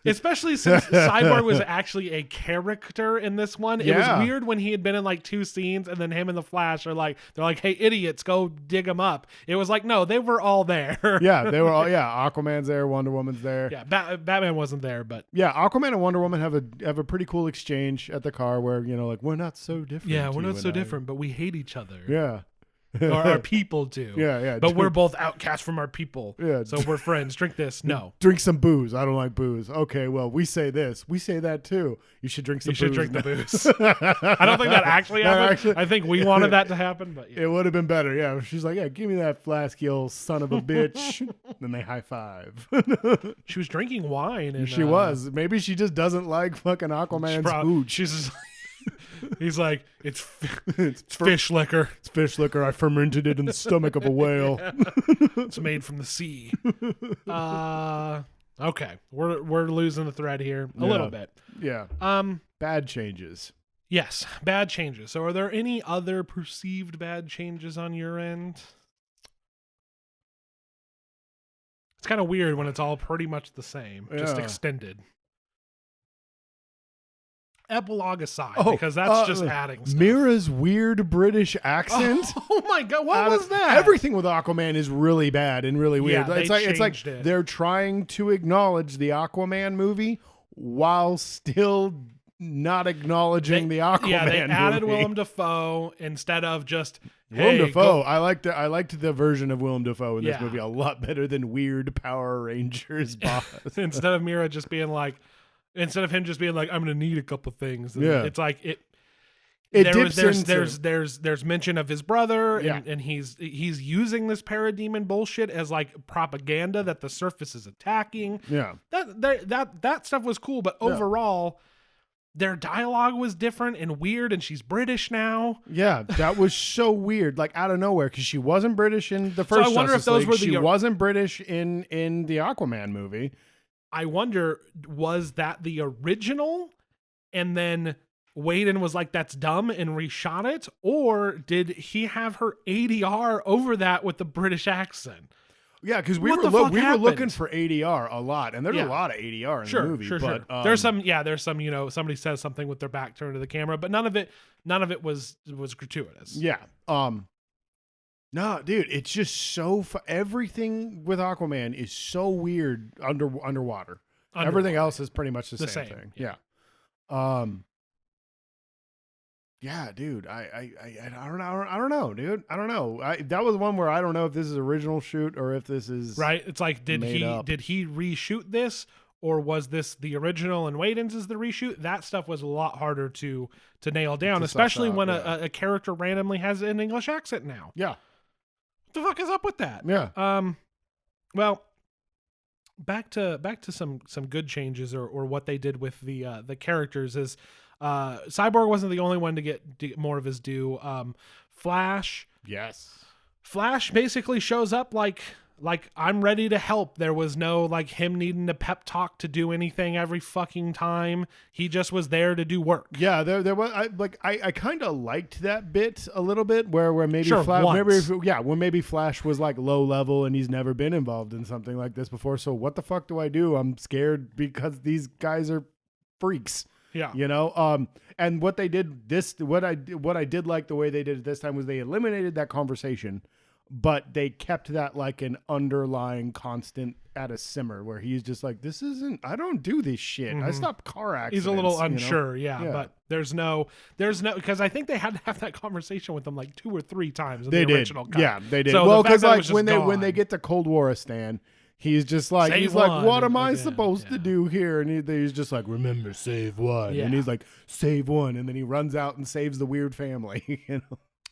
S1: Especially since Cyborg was actually a character in this one. It was weird when he had been in like 2 scenes, and then him and the Flash are like, they're like, hey, idiots, go dig him up. It was like, no, they were all there.
S2: Yeah, they were all, Aquaman's there, Wonder Woman's there.
S1: Yeah, Batman wasn't there, but.
S2: Yeah, Aquaman and Wonder Woman have a pretty cool exchange at the car where, like, we're not so different.
S1: Yeah, we're not so different, but we hate each other.
S2: Yeah.
S1: Or our people do.
S2: Yeah.
S1: But we're both outcast from our people.
S2: Yeah.
S1: So we're friends. Drink this. No.
S2: Drink some booze. I don't like booze. Okay, well, we say this. We say that too. You should drink some booze.
S1: You should drink the booze. I don't think that actually happened. I think we wanted that to happen, but
S2: it would have been better. Yeah. She's like, yeah, give me that flask, you old son of a bitch. Then they high five.
S1: She was drinking wine. And,
S2: she was. Maybe she just doesn't like fucking Aquaman's food.
S1: She's just he's like, it's fish liquor.
S2: It's fish liquor. I fermented it in the stomach of a whale.
S1: It's made from the sea. Okay, we're losing the thread here a little bit.
S2: Yeah. Bad changes.
S1: Yes, bad changes. So, are there any other perceived bad changes on your end? It's kind of weird when it's all pretty much the same, just extended. Epilogue aside, because that's just adding stuff.
S2: Mira's weird British accent.
S1: Oh my god, what was that?
S2: Everything with Aquaman is really bad and really weird.
S1: Yeah,
S2: it's like they're trying to acknowledge the Aquaman movie while still not acknowledging the Aquaman movie. Yeah,
S1: they added Willem Dafoe instead of just
S2: Willem Dafoe. I liked the version of Willem Dafoe in this movie a lot better than weird Power Rangers boss.
S1: Instead of Mira just being like. Instead of him just being like, I'm going to need a couple things. And it's like there's mention of his brother and he's using this parademon bullshit as like propaganda that the surface is attacking.
S2: Yeah.
S1: That stuff was cool. But overall, their dialogue was different and weird, and she's British now.
S2: Yeah. That was so weird. Like out of nowhere. Cause she wasn't British in the first.
S1: So I wonder if those were
S2: she wasn't British in the Aquaman movie.
S1: I wonder, was that the original and then Whedon was like, that's dumb and reshot it? Or did he have her ADR over that with the British accent?
S2: Yeah, because we were looking for ADR a lot, and there's a lot of ADR in the movie.
S1: Sure. There's some, somebody says something with their back turned to the camera, but none of it was gratuitous.
S2: Yeah. No, dude, it's just so everything with Aquaman is so weird underwater. Everything else is pretty much the same thing. Yeah. Yeah, dude. I don't know, dude. I don't know. That was one where I don't know if this is original shoot or if this is
S1: right. It's like did he reshoot this, or was this the original and Whedon's is the reshoot? That stuff was a lot harder to nail down, especially when a character randomly has an English accent now.
S2: Yeah.
S1: What the fuck is up with that?
S2: Yeah.
S1: Well, back to some good changes or what they did with the characters is Cyborg wasn't the only one to get more of his due. Flash.
S2: Yes.
S1: Flash basically shows up like I'm ready to help. There was no like him needing to pep talk to do anything every fucking time. He just was there to do work.
S2: Yeah, there was I kind of liked that bit a little bit where maybe when maybe Flash was like low level and he's never been involved in something like this before. So what the fuck do I do? I'm scared because these guys are freaks.
S1: Yeah.
S2: And what they did what I did like the way they did it this time was they eliminated that conversation. But they kept that like an underlying constant at a simmer where he's just like, I don't do this shit. I stopped car accidents.
S1: He's a little unsure. Yeah. But there's no, because I think they had to have that conversation with him like 2 or 3 times in the original cut.
S2: Yeah, they did.
S1: So
S2: well, because like when they get to Cold Waristan, he's just like, what am I supposed to do here? And he's just like, remember, save one. Yeah. And he's like, save one. And then he runs out and saves the weird family,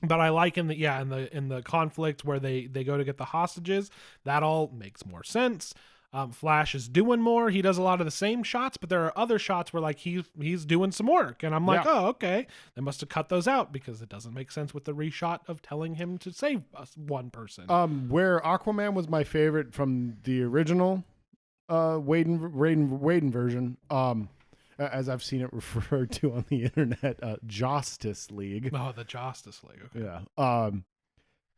S1: But I like in the conflict where they go to get the hostages, that all makes more sense. Flash is doing more. He does a lot of the same shots, but there are other shots where like he's doing some work, and I'm like, oh, okay. They must have cut those out because it doesn't make sense with the reshot of telling him to save one person.
S2: Where Aquaman was my favorite from the original Whedon version. As I've seen it referred to on the internet, Justice League.
S1: Oh, the Justice League. Okay.
S2: Yeah.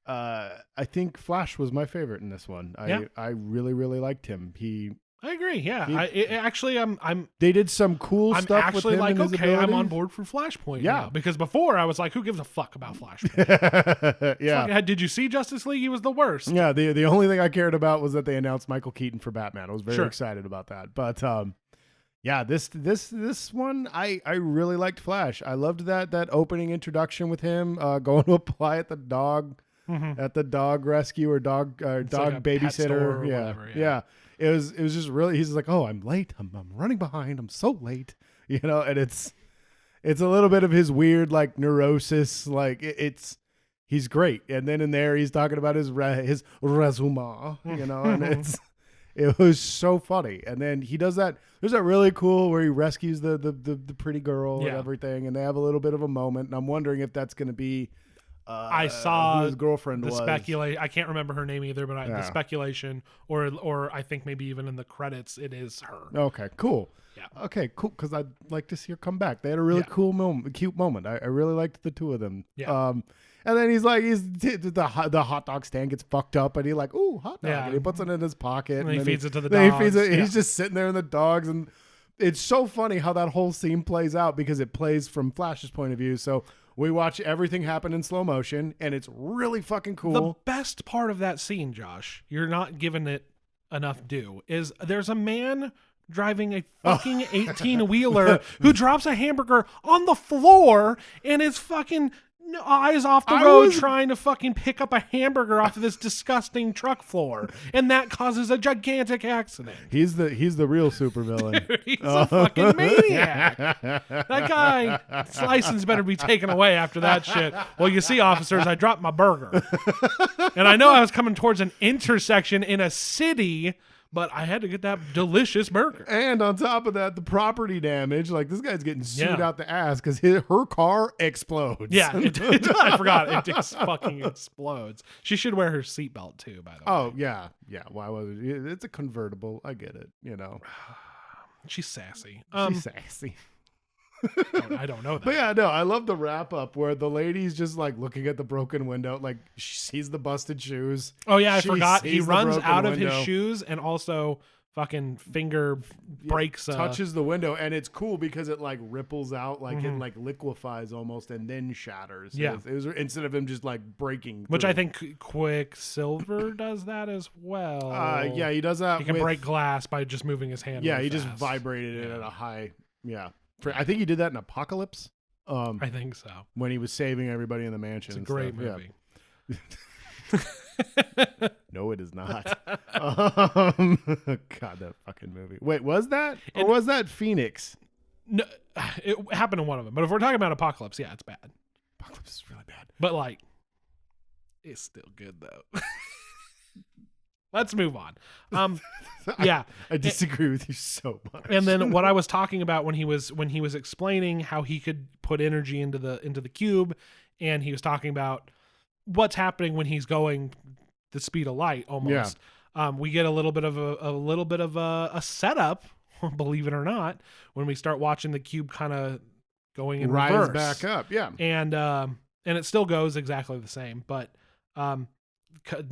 S2: I think Flash was my favorite in this one. I really, really liked him.
S1: I agree. Yeah,
S2: They did some cool
S1: I'm
S2: stuff.
S1: actually
S2: with him
S1: like,
S2: and his
S1: okay, I'm on
S2: abilities.
S1: board for Flashpoint.
S2: Yeah.
S1: Now, because before I was like, who gives a fuck about Flashpoint?
S2: Yeah.
S1: Did you see Justice League? He was the worst.
S2: Yeah. The only thing I cared about was that they announced Michael Keaton for Batman. I was very excited about that. But yeah, this one I really liked Flash. I loved that opening introduction with him going to apply at the dog rescue or dog
S1: like
S2: babysitter.
S1: Whatever,
S2: yeah. It was just really. He's like, oh, I'm late. I'm running behind. I'm so late. And it's a little bit of his weird like neurosis. Like he's great. And then in there he's talking about his resume. And it was so funny. And then he does that. There's that really cool where he rescues the pretty girl and everything, and they have a little bit of a moment. And I'm wondering if that's going to be.
S1: I saw
S2: who his girlfriend
S1: the
S2: was.
S1: speculation. I can't remember her name either, but the speculation, or I think maybe even in the credits, it is her.
S2: Okay, cool.
S1: Yeah.
S2: Okay, cool. Because I'd like to see her come back. They had a really cute moment. I really liked the two of them.
S1: Yeah.
S2: And then the hot dog stand gets fucked up, and he's like, "Ooh, hot dog!" And he puts it in his pocket,
S1: and he feeds it to the dogs.
S2: He feeds it. He's just sitting there in the dogs, and it's so funny how that whole scene plays out because it plays from Flash's point of view. So. We watch everything happen in slow motion, and it's really fucking cool.
S1: The best part of that scene, Josh, you're not giving it enough due, is there's a man driving a fucking 18-wheeler who drops a hamburger on the floor and is fucking eyes off the road trying to fucking pick up a hamburger off of this disgusting truck floor, and that causes a gigantic accident.
S2: He's the real supervillain.
S1: He's a fucking maniac. That guy's license better be taken away after that shit. Well, you see, officers, I dropped my burger, and I know I was coming towards an intersection in a city, but I had to get that delicious burger.
S2: And on top of that, the property damage. Like, this guy's getting sued out the ass because her car explodes.
S1: Yeah, I forgot. It just fucking explodes. She should wear her seatbelt too, by the way.
S2: Oh, yeah. Yeah. Why was it? It's a convertible. I get it,
S1: She's sassy.
S2: She's sassy.
S1: I don't know that.
S2: But yeah, no, I love the wrap up where the lady's just like looking at the broken window, like she sees the busted shoes.
S1: Oh yeah, I forgot. He runs out of his shoes and also fucking finger breaks.
S2: Touches the window, and it's cool because it like ripples out, like it like liquefies almost, and then shatters.
S1: Yeah,
S2: it was instead of him just like breaking.
S1: Which I think Quicksilver does that as well.
S2: Yeah, he does that.
S1: He can break glass by just moving his hand.
S2: Yeah,
S1: really
S2: he
S1: fast.
S2: just vibrated it at a high. Yeah. I think he did that in Apocalypse.
S1: I think so.
S2: When he was saving everybody in the mansion.
S1: It's a great movie.
S2: Yeah. No, it is not. God, that fucking movie. Wait, was that? Or was that Phoenix?
S1: No, it happened in one of them. But if we're talking about Apocalypse, yeah, it's bad.
S2: Apocalypse is really bad.
S1: But like, it's still good though. Let's move on. Yeah,
S2: I disagree with you so much.
S1: And then what I was talking about when he was explaining how he could put energy into the cube, and he was talking about what's happening when he's going the speed of light almost. Yeah. We get a little bit of a setup, believe it or not, when we start watching the cube kind of going in reverse.
S2: Rise back up. Yeah,
S1: and it still goes exactly the same, but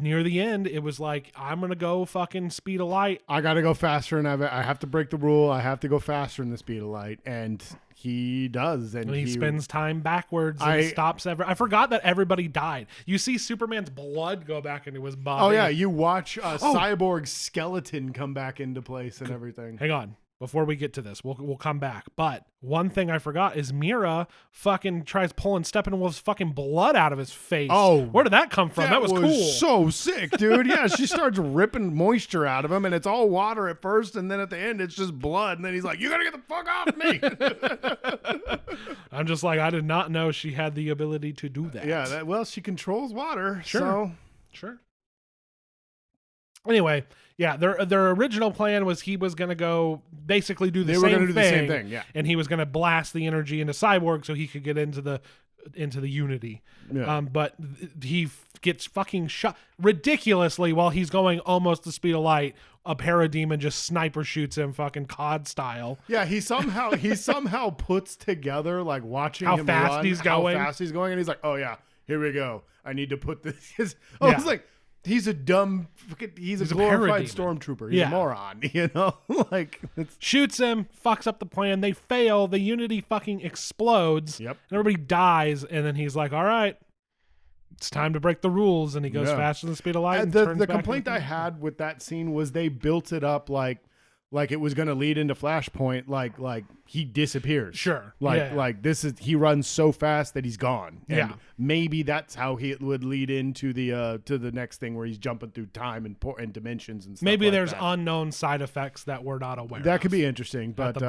S1: near the end it was like, I'm gonna go fucking speed of light.
S2: I gotta go faster, and I have to break the rule. I have to go faster in the speed of light, and he does. And
S1: he spends time backwards and stops I forgot that everybody died. You see Superman's blood go back into his body.
S2: Oh yeah, you watch Cyborg's skeleton come back into place and everything.
S1: Hang on. Before we get to this, we'll come back. But one thing I forgot is Mira fucking tries pulling Steppenwolf's fucking blood out of his face.
S2: Oh,
S1: where did that come from? That was cool.
S2: So sick, dude. Yeah, she starts ripping moisture out of him, and it's all water at first, and then at the end it's just blood, and then he's like, "You gotta get the fuck off me."
S1: I'm just like, I did not know she had the ability to do that.
S2: Yeah, well, she controls water.
S1: Sure. Anyway, yeah, their original plan was he was going to go basically do the same thing.
S2: Yeah.
S1: And he was going to blast the energy into Cyborg so he could get into the Unity.
S2: Yeah.
S1: But he gets fucking shot ridiculously while he's going almost the speed of light. A parademon just sniper shoots him fucking COD style.
S2: Yeah, he somehow puts together, like, watching
S1: how
S2: him
S1: fast
S2: run,
S1: he's going.
S2: How fast he's going, and he's like, "Oh yeah, here we go. I need to put this." I was like, He's a dumb. He's a glorified
S1: parademon.
S2: stormtrooper. He's a moron. You know, like
S1: shoots him, fucks up the plan. They fail. The Unity fucking explodes.
S2: Yep.
S1: And everybody dies. And then he's like, "All right, it's time to break the rules." And he goes faster than the speed of light.
S2: The complaint I had with that scene was they built it up like it was going to lead into Flashpoint. Like he disappears.
S1: Sure.
S2: Like this is he runs so fast that he's gone. And
S1: yeah.
S2: maybe that's how he would lead into the next thing where he's jumping through time and dimensions and stuff.
S1: Maybe
S2: like
S1: there's
S2: that.
S1: unknown side effects that we're not aware of.
S2: That could be interesting, but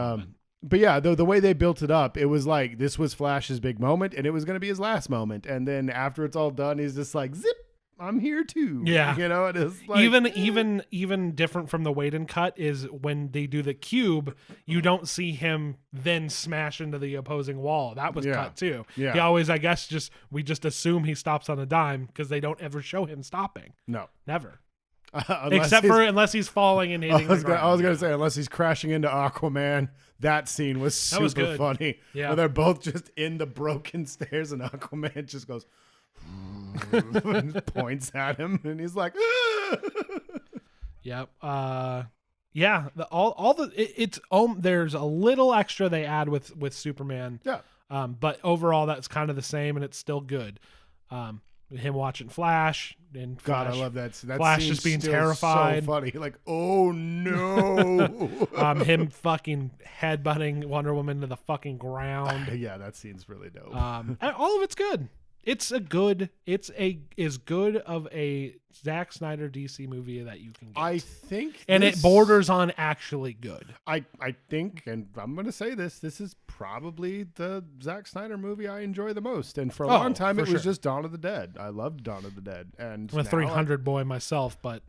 S2: yeah, the way they built it up, it was like this was Flash's big moment, and it was going to be his last moment, and then after it's all done, he's just like, zip, I'm here too.
S1: Yeah,
S2: you know, it is like,
S1: even different from the Whedon cut is when they do the cube, you don't see him then smash into the opposing wall. That was cut too.
S2: Yeah,
S1: he always, I guess, we just assume he stops on a dime because they don't ever show him stopping.
S2: No,
S1: never. Unless he's falling and hitting. I
S2: was gonna say unless he's crashing into Aquaman. That scene was super funny. Yeah, where they're both just in the broken stairs and Aquaman just goes and points at him and he's like,
S1: yep. Yeah. There's a little extra they add with Superman.
S2: Yeah.
S1: But overall that's kind of the same and it's still good. Him watching Flash and
S2: God, I love that
S1: Flash just being terrified.
S2: So funny, like, oh no.
S1: Him fucking headbutting Wonder Woman to the fucking ground.
S2: Yeah, that scene's really dope.
S1: And all of it's good. It's as good of a Zack Snyder DC movie that you can get.
S2: I think,
S1: and it borders on actually good.
S2: I think, and I'm going to say this is probably the Zack Snyder movie I enjoy the most. And for a long time, it was just Dawn of the Dead. I loved Dawn of the Dead. And
S1: I'm a 300 boy myself, but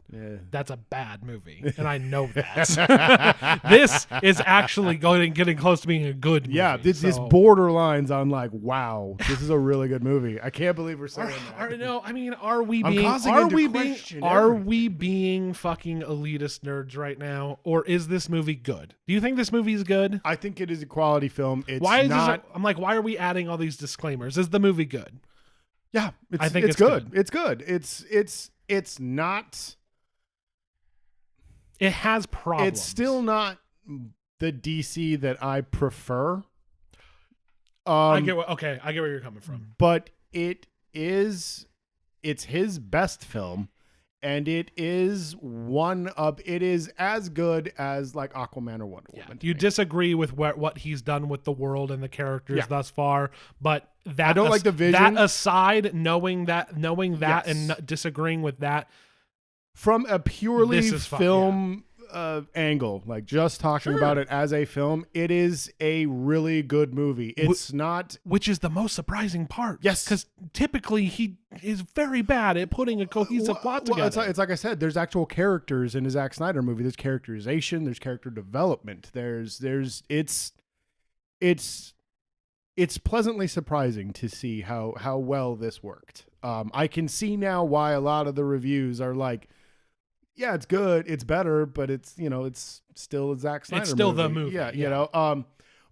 S1: that's a bad movie, and I know that. This is actually getting close to being a good movie.
S2: Yeah, this borderlines on like, wow, this is a really good movie. I can't believe we're saying that.
S1: No, I mean, are we being fucking elitist nerds right now, or is this movie good? Do you think this movie is good?
S2: I think it is a quality film. It's
S1: I'm like, why are we adding all these disclaimers? Is the movie good?
S2: Yeah,
S1: I think it's
S2: good. It's good. It's not.
S1: It has problems.
S2: It's still not the DC that I prefer.
S1: I get where you're coming from,
S2: but it's his best film, and it is as good as like Aquaman or Wonder Woman.
S1: You disagree with what he's done with the world and the characters thus far, but that
S2: I don't like the vision.
S1: That aside, knowing that and disagreeing with that
S2: from a purely film angle, like just talking about it as a film, it is a really good movie. It's not,
S1: which is the most surprising part.
S2: Yes,
S1: because typically he is very bad at putting a cohesive plot together.
S2: It's like I said, there's actual characters in a Zack Snyder movie. There's characterization. There's character development. It's pleasantly surprising to see how well this worked. I can see now why a lot of the reviews are like, yeah, it's good, it's better, but it's still a Zack Snyder movie.
S1: It's still the movie.
S2: Yeah. You know.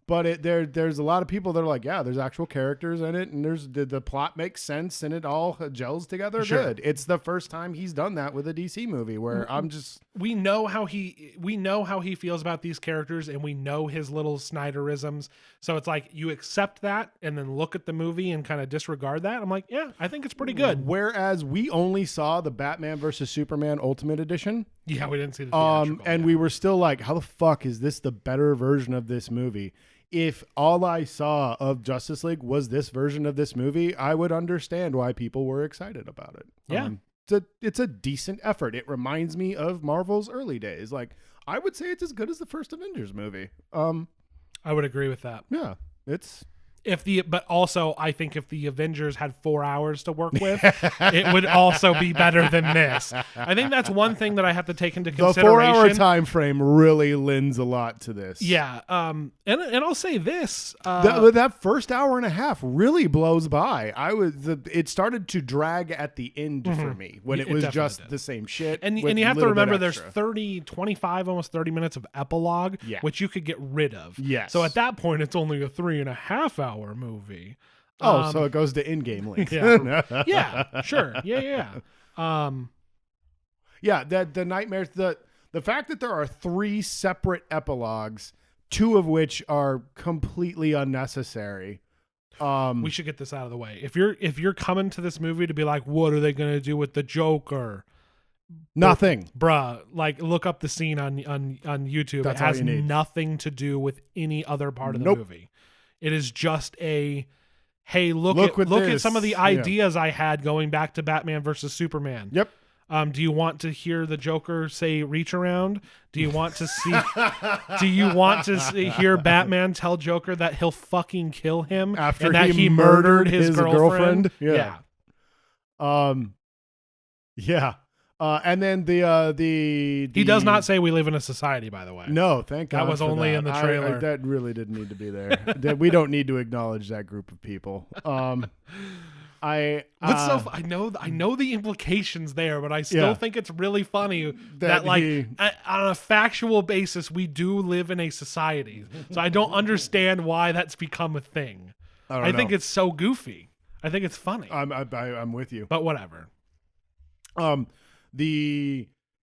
S2: But there's a lot of people that are like, yeah, there's actual characters in it, and there's the plot makes sense, and it all gels together good. It's the first time he's done that with a DC movie where
S1: we know how he feels about these characters, and we know his little Snyderisms. So it's like you accept that, and then look at the movie and kind of disregard that. I'm like, yeah, I think it's pretty good.
S2: Whereas we only saw the Batman versus Superman Ultimate Edition.
S1: Yeah, we didn't see the theatrical.
S2: And we were still like, how the fuck is this the better version of this movie? If all I saw of Justice League was this version of this movie, I would understand why people were excited about it.
S1: Yeah.
S2: It's a decent effort. It reminds me of Marvel's early days. Like, I would say it's as good as the first Avengers movie.
S1: I would agree with that.
S2: Yeah, it's...
S1: But also, I think if the Avengers had 4 hours to work with, it would also be better than this. I think that's one thing that I have to take into consideration.
S2: The 4 hour time frame really lends a lot to this.
S1: Yeah, and I'll say this:
S2: that first hour and a half really blows by. It started to drag at the end for me when it was just the same shit.
S1: And you have to remember, there's 25, almost 30 minutes of epilogue, which you could get rid of.
S2: Yes.
S1: So at that point, it's only a 3.5 hour movie.
S2: So it goes to in-game length.
S1: Yeah, sure. Yeah.
S2: Yeah, the nightmares, the fact that there are 3 separate epilogues, 2 of which are completely unnecessary.
S1: We should get this out of the way. If you're coming to this movie to be like, what are they gonna do with the Joker?
S2: Nothing,
S1: bruh. Like, look up the scene on YouTube.
S2: That's
S1: it has
S2: all you need.
S1: nothing to do with any other part of the movie. It is just a, hey, look at some of the ideas I had going back to Batman versus Superman.
S2: Yep.
S1: Do you want to hear the Joker say reach around? Do you want to see do you want to hear Batman tell Joker that he'll fucking kill him
S2: after
S1: and that
S2: he
S1: murdered his girlfriend?
S2: Yeah. Yeah. And then the
S1: he does not say we live in a society, by the way.
S2: No, thank God.
S1: That was only in the trailer.
S2: That really didn't need to be there. We don't need to acknowledge that group of people. I know the implications there, but I still think it's really funny that on a factual basis we do live in a society. So I don't understand why that's become a thing. I think it's so goofy. I think it's funny. I'm with you.
S1: But whatever.
S2: The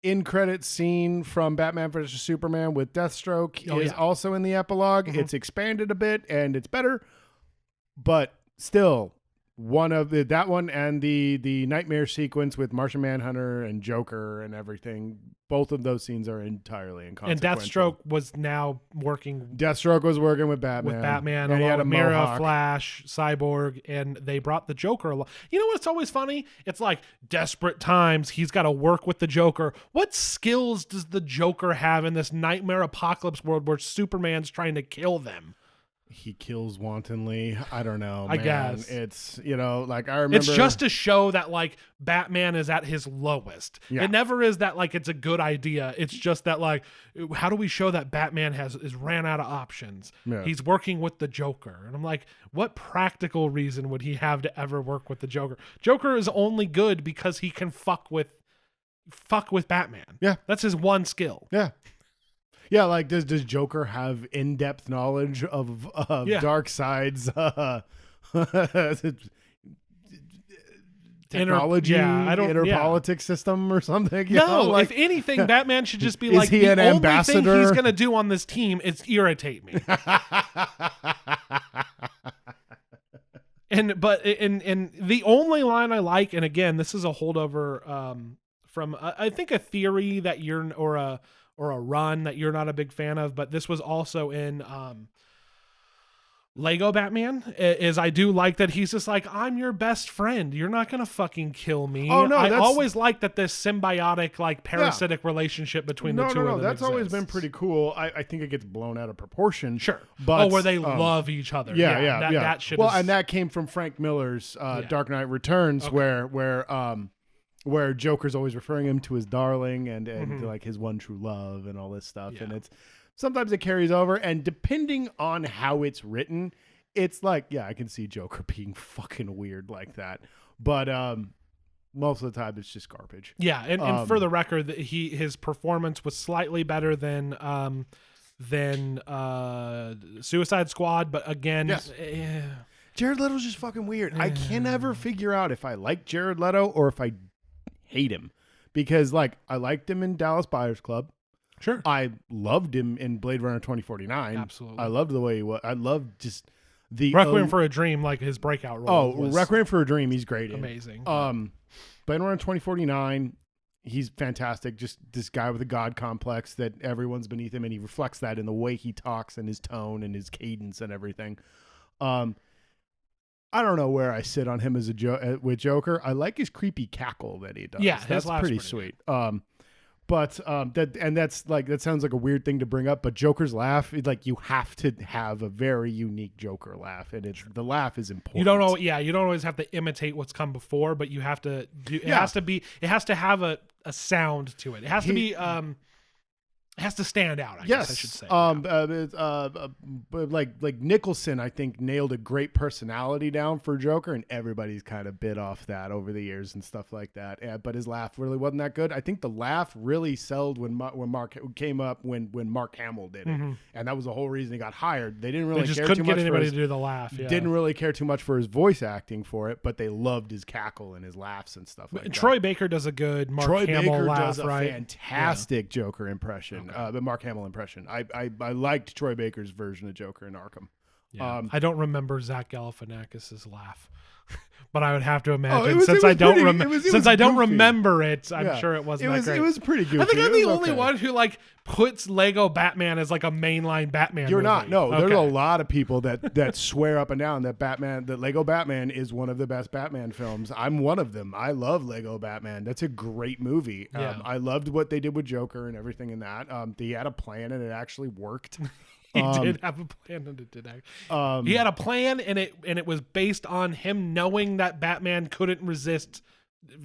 S2: in-credit scene from Batman vs. Superman with Deathstroke is also in the epilogue. Mm-hmm. It's expanded a bit and it's better, but still one of that one and the nightmare sequence with Martian Manhunter and Joker and everything. Both of those scenes are entirely inconsequential.
S1: And Deathstroke was now working.
S2: Deathstroke was working with Batman.
S1: And he had a Mira, Flash, Cyborg, and they brought the Joker along. You know what's always funny? It's like desperate times. He's got to work with the Joker. What skills does the Joker have in this nightmare apocalypse world where Superman's trying to kill them?
S2: He kills wantonly. I don't know.
S1: I guess
S2: it's, like I remember.
S1: It's just to show that like Batman is at his lowest. Yeah. It never is that like it's a good idea. It's just that like, how do we show that Batman is ran out of options? Yeah. He's working with the Joker. And I'm like, what practical reason would he have to ever work with the Joker? Joker is only good because he can fuck with Batman.
S2: Yeah.
S1: That's his one skill.
S2: Yeah. Yeah, like does Joker have in-depth knowledge of Darkseid's technology, inner politics system or something?
S1: If anything, Batman should just be like,
S2: he
S1: the
S2: an
S1: only
S2: ambassador?
S1: thing he's going to do on this team is irritate me. And the only line I like, and again, this is a holdover from I think a theory that you're or a run that you're not a big fan of, but this was also in Lego Batman, is I do like that he's just like, I'm your best friend. You're not going to fucking kill me.
S2: Oh, no,
S1: I always like that this symbiotic, like parasitic relationship between the two of them
S2: that's
S1: exists.
S2: always been pretty cool. I think it gets blown out of proportion.
S1: Sure.
S2: But,
S1: where they love each other. That shit
S2: and that came from Frank Miller's Dark Knight Returns, where Joker's always referring him to his darling and like his one true love and all this stuff. Yeah. And it's sometimes it carries over, and depending on how it's written, it's like, I can see Joker being fucking weird like that. But most of the time it's just garbage.
S1: Yeah. And for the record, his performance was slightly better than Suicide Squad. But again,
S2: Jared Leto's just fucking weird. I can never figure out if I like Jared Leto or if I hate him, because like I liked him in Dallas Buyers Club.
S1: Sure.
S2: I loved him in Blade Runner 2049.
S1: Absolutely.
S2: I loved the way he was. I loved just the
S1: Requiem for a Dream, like his breakout role.
S2: Oh, Requiem for a Dream, he's great.
S1: Amazing.
S2: Blade Runner 2049, he's fantastic. Just this guy with a god complex that everyone's beneath him, and he reflects that in the way he talks and his tone and his cadence and everything. I don't know where I sit on him as with Joker. I like his creepy cackle that he does.
S1: Yeah,
S2: that's pretty sweet. That sounds like a weird thing to bring up, but Joker's laugh, like you have to have a very unique Joker laugh, and the laugh is important.
S1: You don't always have to imitate what's come before, but you have to do. It has to have a sound to it. It has to be. has to stand out, I guess I should say.
S2: Like Nicholson, I think nailed a great personality down for Joker, and everybody's kind of bit off that over the years and stuff like that. But his laugh really wasn't that good. I think the laugh really sold when Mark came up when Mark Hamill did it, and that was the whole reason he got hired. They didn't really
S1: just
S2: care
S1: couldn't
S2: too
S1: get
S2: much
S1: anybody
S2: for
S1: to do the laugh. Yeah.
S2: Didn't really care too much for his voice acting for it, but they loved his cackle and his laughs and stuff like that.
S1: Troy Baker does a good Mark
S2: Troy
S1: Hamill
S2: Baker
S1: laugh,
S2: does a
S1: right?
S2: fantastic Joker impression, the Mark Hamill impression. I liked Troy Baker's version of Joker in Arkham.
S1: Yeah. I don't remember Zach Galifianakis's laugh, but I would have to imagine
S2: since I don't
S1: remember it. I'm sure it wasn't that great.
S2: It was pretty goofy.
S1: I think I'm the only one who like puts Lego Batman as like a mainline Batman.
S2: You're
S1: movie.
S2: not. No, there's a lot of people that swear up and down that Lego Batman is one of the best Batman films. I'm one of them. I love Lego Batman. That's a great movie. I loved what they did with Joker and everything in that. He had a plan and it actually worked.
S1: He did have a plan, and it did. He had a plan, and it was based on him knowing that Batman couldn't resist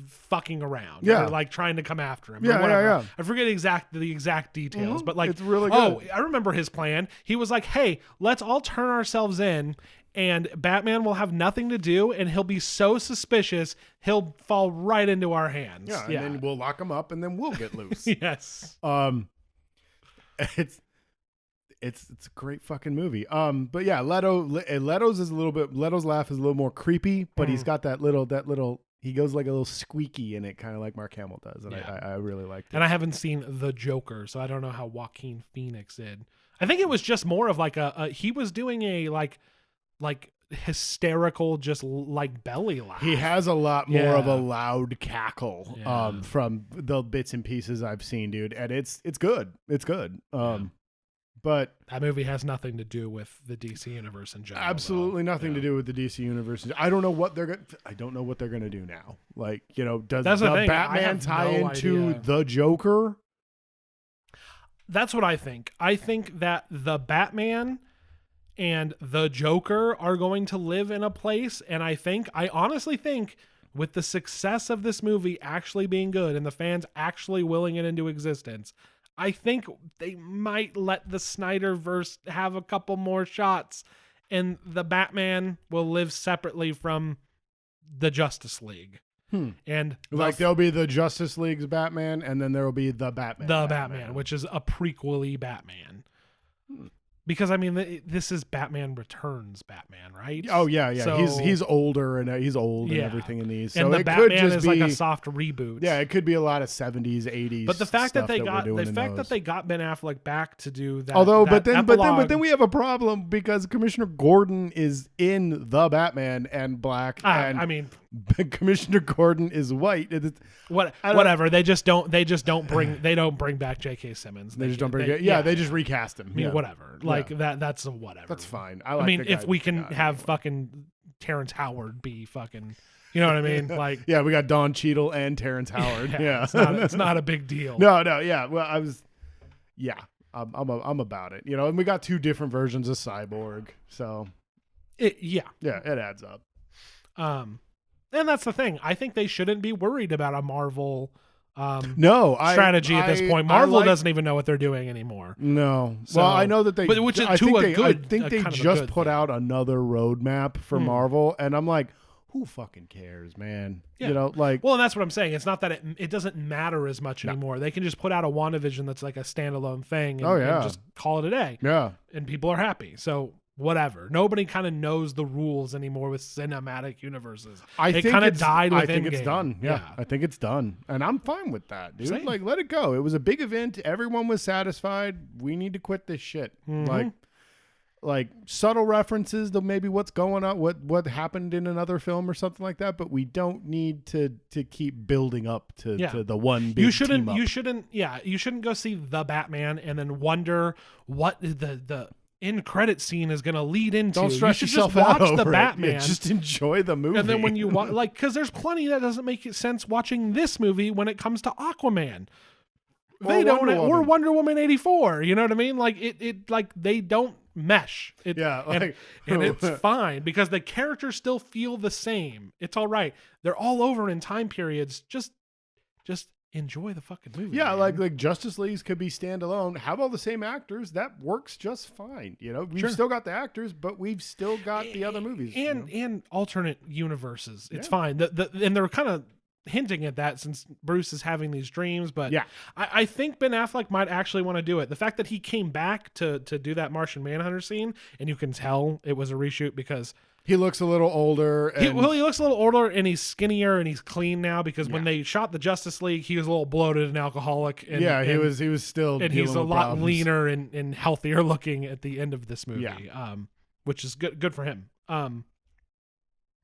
S1: fucking around, or like trying to come after him.
S2: Yeah.
S1: I forget the exact details, but like
S2: it's really good.
S1: Oh, I remember his plan. He was like, "Hey, let's all turn ourselves in." And Batman will have nothing to do, and he'll be so suspicious, he'll fall right into our hands.
S2: Yeah, and then we'll lock him up, and then we'll get loose.
S1: Yes.
S2: It's a great fucking movie. But yeah, Leto's laugh is a little more creepy, but he's got that little he goes like a little squeaky in it, kind of like Mark Hamill does, and I really liked it.
S1: And I haven't seen The Joker, so I don't know how Joaquin Phoenix did. I think it was just more of like he was doing a like hysterical, just like belly laugh.
S2: He has a lot more of a loud cackle from the bits and pieces I've seen, dude, and it's good. It's good. But
S1: that movie has nothing to do with the DC universe in general.
S2: Absolutely nothing to do with the DC universe. I don't know what they're going to do now. Like, does the Batman tie into the Joker?
S1: That's what I think. I think that the Batman and the Joker are going to live in a place, and I honestly think with the success of this movie actually being good and the fans actually willing it into existence, I think they might let the Snyderverse have a couple more shots, and the Batman will live separately from the Justice League. And
S2: there'll be the Justice League's Batman, and then there will be the Batman.
S1: The Batman, which is a prequel-y Batman. Because this is Batman Returns Batman, right?
S2: Oh yeah. So, he's older and he's old and everything in these. So
S1: and the
S2: it
S1: Batman
S2: could just
S1: is
S2: be
S1: like a soft reboot.
S2: Yeah, it could be a lot of 70s, 80s.
S1: But the fact that they got Ben Affleck back to do that.
S2: But then we have a problem because Commissioner Gordon is in the Batman and black. Commissioner Gordon is white.
S1: Whatever. They don't bring back J.K. Simmons.
S2: They just recast him.
S1: Whatever. That's a whatever.
S2: That's fine.
S1: If we can have fucking Terrence Howard be fucking, you know what I mean? Like,
S2: yeah, we got Don Cheadle and Terrence Howard.
S1: It's not a big deal.
S2: No, yeah. Well, I'm about it. And we got two different versions of Cyborg, so it adds up.
S1: And that's the thing. I think they shouldn't be worried about a Marvel strategy at this point. Marvel doesn't even know what they're doing anymore.
S2: No. So, well, I know that they,
S1: which is
S2: I
S1: to
S2: think
S1: a good.
S2: I think they just put out another roadmap for Marvel, and I'm like, who fucking cares, man?
S1: Yeah. And that's what I'm saying. It's not that it doesn't matter as much anymore. They can just put out a WandaVision that's like a standalone thing and just call it a day.
S2: Yeah.
S1: And people are happy. So whatever. Nobody kind of knows the rules anymore with cinematic universes. It kind of died with Endgame.
S2: I think it's done. Yeah. I think it's done. And I'm fine with that, dude. Same. Like, let it go. It was a big event. Everyone was satisfied. We need to quit this shit. Mm-hmm. Like subtle references to maybe what's going on, what happened in another film or something like that, but we don't need to keep building up to the one big team up.
S1: You shouldn't go see The Batman and then wonder what the end credit scene is going to lead into.
S2: Don't stress yourself
S1: out.
S2: Watch
S1: The Batman.
S2: Yeah, just enjoy the movie.
S1: And then when you watch, because there's plenty that doesn't make sense watching this movie when it comes to Aquaman. Or Wonder Woman 84. You know what I mean? Like they don't mesh. And it's fine because the characters still feel the same. It's all right. They're all over in time periods. Just enjoy the fucking movie.
S2: Yeah,
S1: man.
S2: like Justice Leagues could be standalone, have all the same actors. That works just fine. You know, we've still got the actors, but we've still got the other movies.
S1: And alternate universes. It's fine. And they're kind of hinting at that since Bruce is having these dreams. But
S2: yeah,
S1: I think Ben Affleck might actually want to do it. The fact that he came back to do that Martian Manhunter scene, and you can tell it was a reshoot because
S2: he looks a little older.
S1: He looks a little older, and he's skinnier, and he's clean now. Because when they shot the Justice League, he was a little bloated and alcoholic. And,
S2: he was still.
S1: And he's a lot
S2: problems.
S1: leaner and healthier looking at the end of this movie. Which is good for him.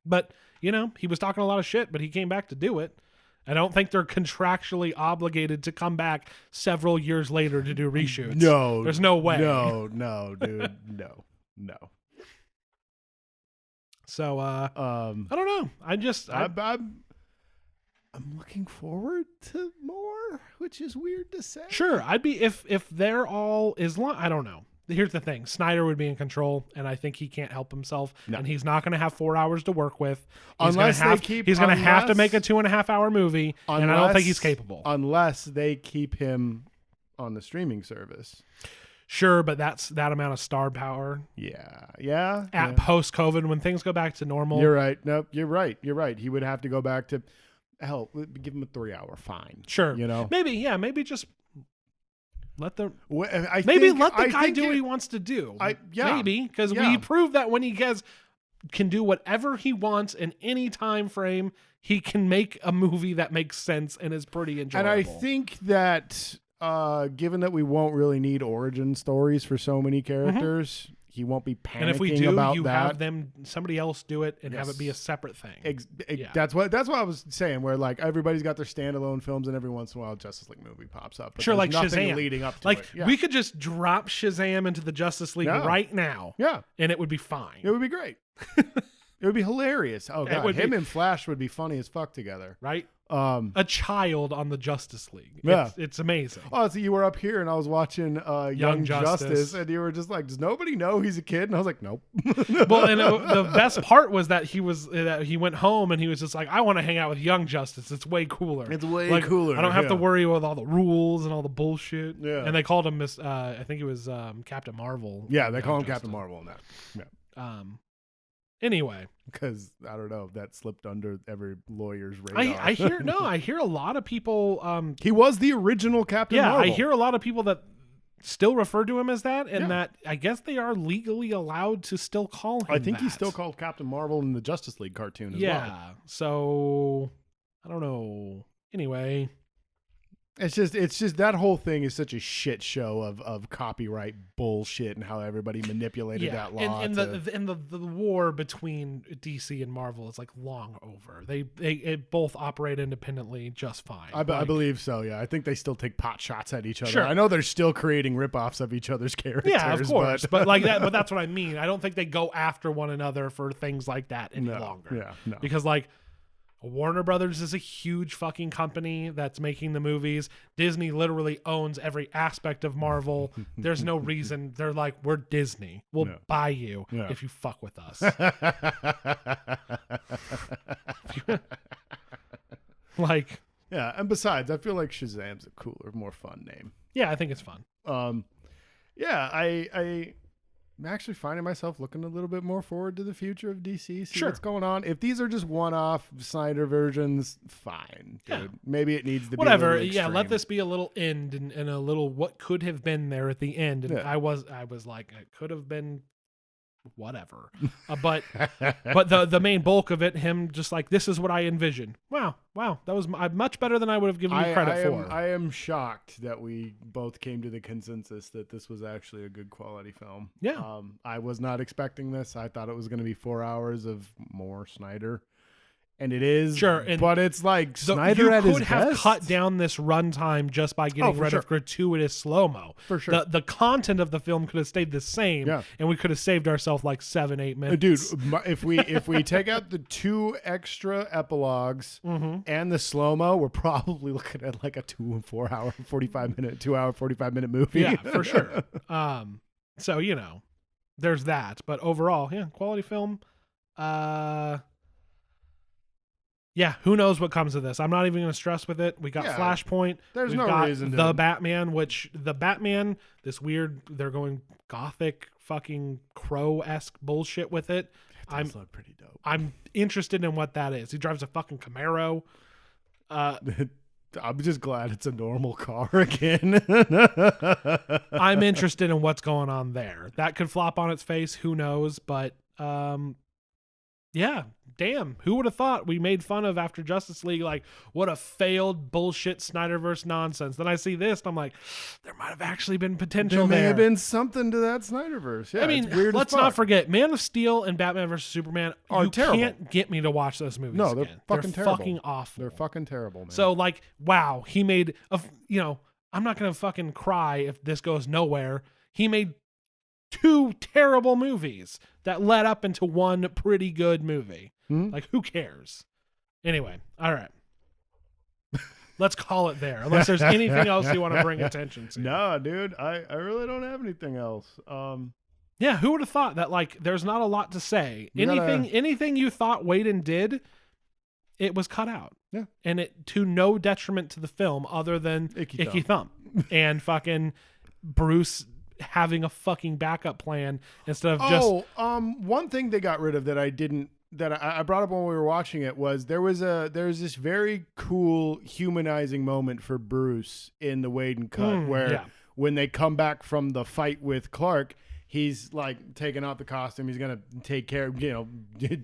S1: But you know, he was talking a lot of shit, but he came back to do it. I don't think they're contractually obligated to come back several years later to do reshoots.
S2: No,
S1: there's no way.
S2: No, dude, no.
S1: So, I don't know.
S2: I'm looking forward to more, which is weird to say.
S1: Sure, I'd be if they're all Islam. I don't know. Here's the thing: Snyder would be in control, and I think he can't help himself, and he's not going to have 4 hours to work with. He's going to have to make a 2.5 hour movie, and I don't think he's capable
S2: unless they keep him on the streaming service.
S1: Sure, but that's that amount of star power.
S2: Yeah.
S1: At post-COVID, when things go back to normal.
S2: You're right. No, you're right. He would have to go back to, hell, give him a 3 hour fine.
S1: Sure.
S2: You know?
S1: Maybe just let the guy do what he wants to do. Maybe, because we proved that when he can do whatever he wants in any time frame, he can make a movie that makes sense and is pretty enjoyable.
S2: And I think that given that we won't really need origin stories for so many characters, he won't be panicking
S1: and if we do,
S2: about
S1: you
S2: that.
S1: have somebody else do it and have it be a separate thing.
S2: That's what I was saying. Where like everybody's got their standalone films, and every once in a while, Justice League movie pops up. But
S1: sure, like
S2: nothing
S1: Shazam
S2: leading up to
S1: like
S2: it. Yeah.
S1: we could just drop Shazam into the Justice League right now.
S2: Yeah,
S1: and it would be fine.
S2: It would be great. It would be hilarious. Oh god, him and Flash would be funny as fuck together.
S1: Right. A child on the Justice League.
S2: Yeah.
S1: It's amazing.
S2: Oh, so you were up here and I was watching Young Justice and you were just like, does nobody know he's a kid? And I was like, nope.
S1: Well, and the best part was that he went home and he was just like, I want to hang out with Young Justice. It's way cooler.
S2: It's way cooler.
S1: I don't have to worry with all the rules and all the bullshit.
S2: Yeah.
S1: And they called him I think it was Captain Marvel.
S2: Yeah, they call him Captain Marvel in that. Yeah.
S1: Anyway,
S2: because I don't know, that slipped under every lawyer's radar.
S1: I hear a lot of people.
S2: He was the original Captain Marvel.
S1: I hear a lot of people that still refer to him as that, and that I guess they are legally allowed to still call him.
S2: I think he's still called Captain Marvel in the Justice League cartoon as well.
S1: Yeah, so I don't know. Anyway.
S2: It's just that whole thing is such a shit show of copyright bullshit and how everybody manipulated that law.
S1: And the war between DC and Marvel is like long over. They both operate independently just fine.
S2: I believe so. Yeah, I think they still take pot shots at each other.
S1: Sure.
S2: I know they're still creating ripoffs of each other's characters.
S1: Yeah, of course. But like that. But that's what I mean. I don't think they go after one another for things like that any longer.
S2: Yeah, no.
S1: Because like. Warner Brothers is a huge fucking company that's making the movies. Disney literally owns every aspect of Marvel. There's no reason. They're like, we're Disney. We'll buy you if you fuck with us. Like,
S2: yeah. And besides, I feel like Shazam's a cooler, more fun name.
S1: Yeah, I think it's fun.
S2: Yeah, I'm actually finding myself looking a little bit more forward to the future of DC. See what's going on. If these are just one-off Snyder versions, fine. Dude. Yeah. Maybe it needs to be a little extreme.
S1: Let this be a little end and a little what could have been there at the end. And I was like, it could have been whatever. But the main bulk of it, him just like, this is what I envisioned. Wow, that was much better than I would have given you credit for.
S2: I am shocked that we both came to the consensus that this was actually a good quality film.
S1: Yeah.
S2: I was not expecting this. I thought it was going to be 4 hours of more Snyder. And it is, but it's like Snyder at his best. You could have
S1: cut down this runtime just by getting rid of gratuitous slow-mo.
S2: For sure.
S1: The content of the film could have stayed the same, and we could have saved ourselves like 7-8 minutes.
S2: Dude, if we take out the 2 extra epilogues and the slow-mo, we're probably looking at like a 2 hour 45 minute movie.
S1: Yeah, for sure. So, there's that. But overall, quality film. yeah, who knows what comes of this? I'm not even going to stress with it. We got Flashpoint.
S2: There's
S1: We've
S2: no
S1: got
S2: reason to.
S1: The Batman, this weird, they're going gothic fucking Crow-esque bullshit with it.
S2: It does look pretty dope.
S1: I'm interested in what that is. He drives a fucking Camaro.
S2: I'm just glad it's a normal car again.
S1: I'm interested in what's going on there. That could flop on its face. Who knows? But yeah, damn. Who would have thought we made fun of after Justice League? Like, what a failed bullshit Snyderverse nonsense. Then I see this and I'm like, there might have actually been potential there.
S2: There may have been something to that Snyderverse. Yeah,
S1: I mean,
S2: it's weird
S1: let's not forget, Man of Steel and Batman vs. Superman
S2: are terrible.
S1: You can't get me to watch those movies
S2: No, they're
S1: again.
S2: fucking terrible.
S1: Fucking awful.
S2: They're fucking terrible, man.
S1: So, like, wow, he made, I'm not going to fucking cry if this goes nowhere. He made 2 terrible movies that led up into one pretty good movie. Like, who cares? Anyway, all right. Let's call it there. Unless there's anything else you want to bring attention to.
S2: No, dude, I really don't have anything else.
S1: Yeah, who would have thought that, like, there's not a lot to say. Anything you thought Whedon did, it was cut out.
S2: Yeah.
S1: And it to no detriment to the film other than Icky Thump. And fucking Bruce having a fucking backup plan instead of just
S2: one thing they got rid of that I brought up when we were watching it was there's this very cool humanizing moment for Bruce in the Whedon cut where when they come back from the fight with Clark, he's like taking out the costume, he's gonna take care of,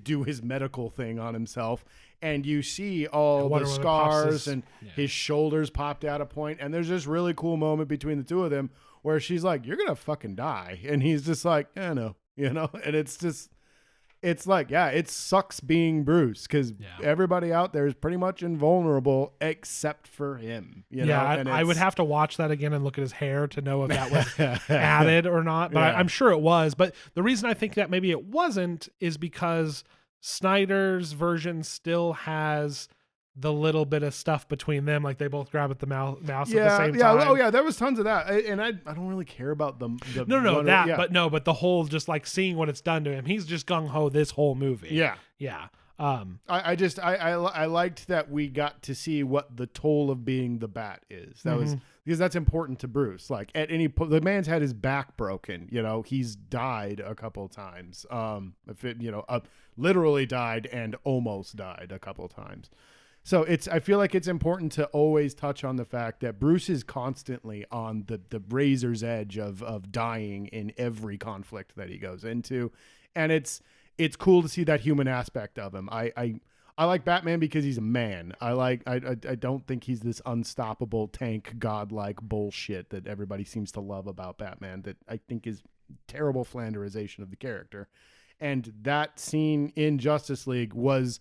S2: do his medical thing on himself, and you see all the scars and his shoulders popped out a point, and there's this really cool moment between the two of them where she's like, you're gonna fucking die, and he's just like, yeah, no, and it's like, yeah, it sucks being Bruce because everybody out there is pretty much invulnerable except for him.
S1: I would have to watch that again and look at his hair to know if that was added or not. But I'm sure it was. But the reason I think that maybe it wasn't is because Snyder's version still has the little bit of stuff between them, like they both grab at the mouse at the same time.
S2: Oh yeah, there was tons of that, and I don't really care about the
S1: but the whole just like seeing what it's done to him. He's just gung ho this whole movie.
S2: Yeah. I liked that we got to see what the toll of being the Bat is. That was because that's important to Bruce. Like the man's had his back broken. He's died a couple times. Literally died and almost died a couple times. So I feel like it's important to always touch on the fact that Bruce is constantly on the razor's edge of dying in every conflict that he goes into. And it's cool to see that human aspect of him. I like Batman because he's a man. I don't think he's this unstoppable tank godlike bullshit that everybody seems to love about Batman that I think is terrible flanderization of the character. And that scene in Justice League was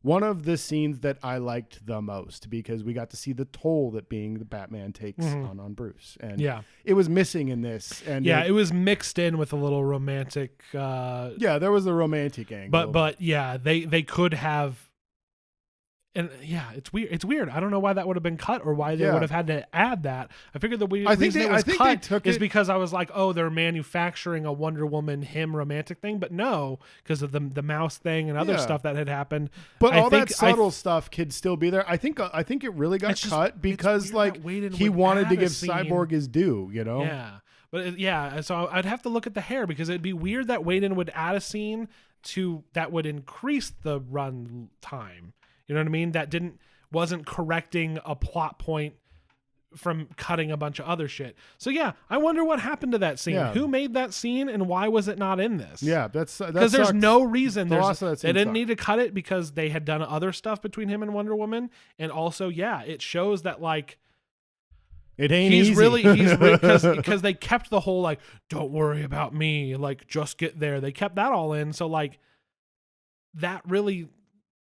S2: one of the scenes that I liked the most because we got to see the toll that being the Batman takes on Bruce. And it was missing in this. And
S1: it was mixed in with a little romantic.
S2: There was the romantic angle.
S1: But yeah, they could have. And it's weird. It's weird. I don't know why that would have been cut or why they would have had to add that. I figured the reason it was cut is because I was like, oh, they're manufacturing a Wonder Woman him romantic thing, but no, because of the mouse thing and other stuff that had happened.
S2: But all that subtle stuff could still be there. I think it really got cut because like he wanted to give Cyborg his due.
S1: Yeah, but so I'd have to look at the hair because it'd be weird that Whedon would add a scene that would increase the run time. You know what I mean? That wasn't correcting a plot point from cutting a bunch of other shit. So yeah, I wonder what happened to that scene. Yeah. Who made that scene and why was it not in this?
S2: Yeah, that's
S1: because there's no reason. They didn't need to cut it because they had done other stuff between him and Wonder Woman, and also it shows that like
S2: it ain't easy.
S1: He's because they kept the whole like don't worry about me, like just get there. They kept that all in, so like that really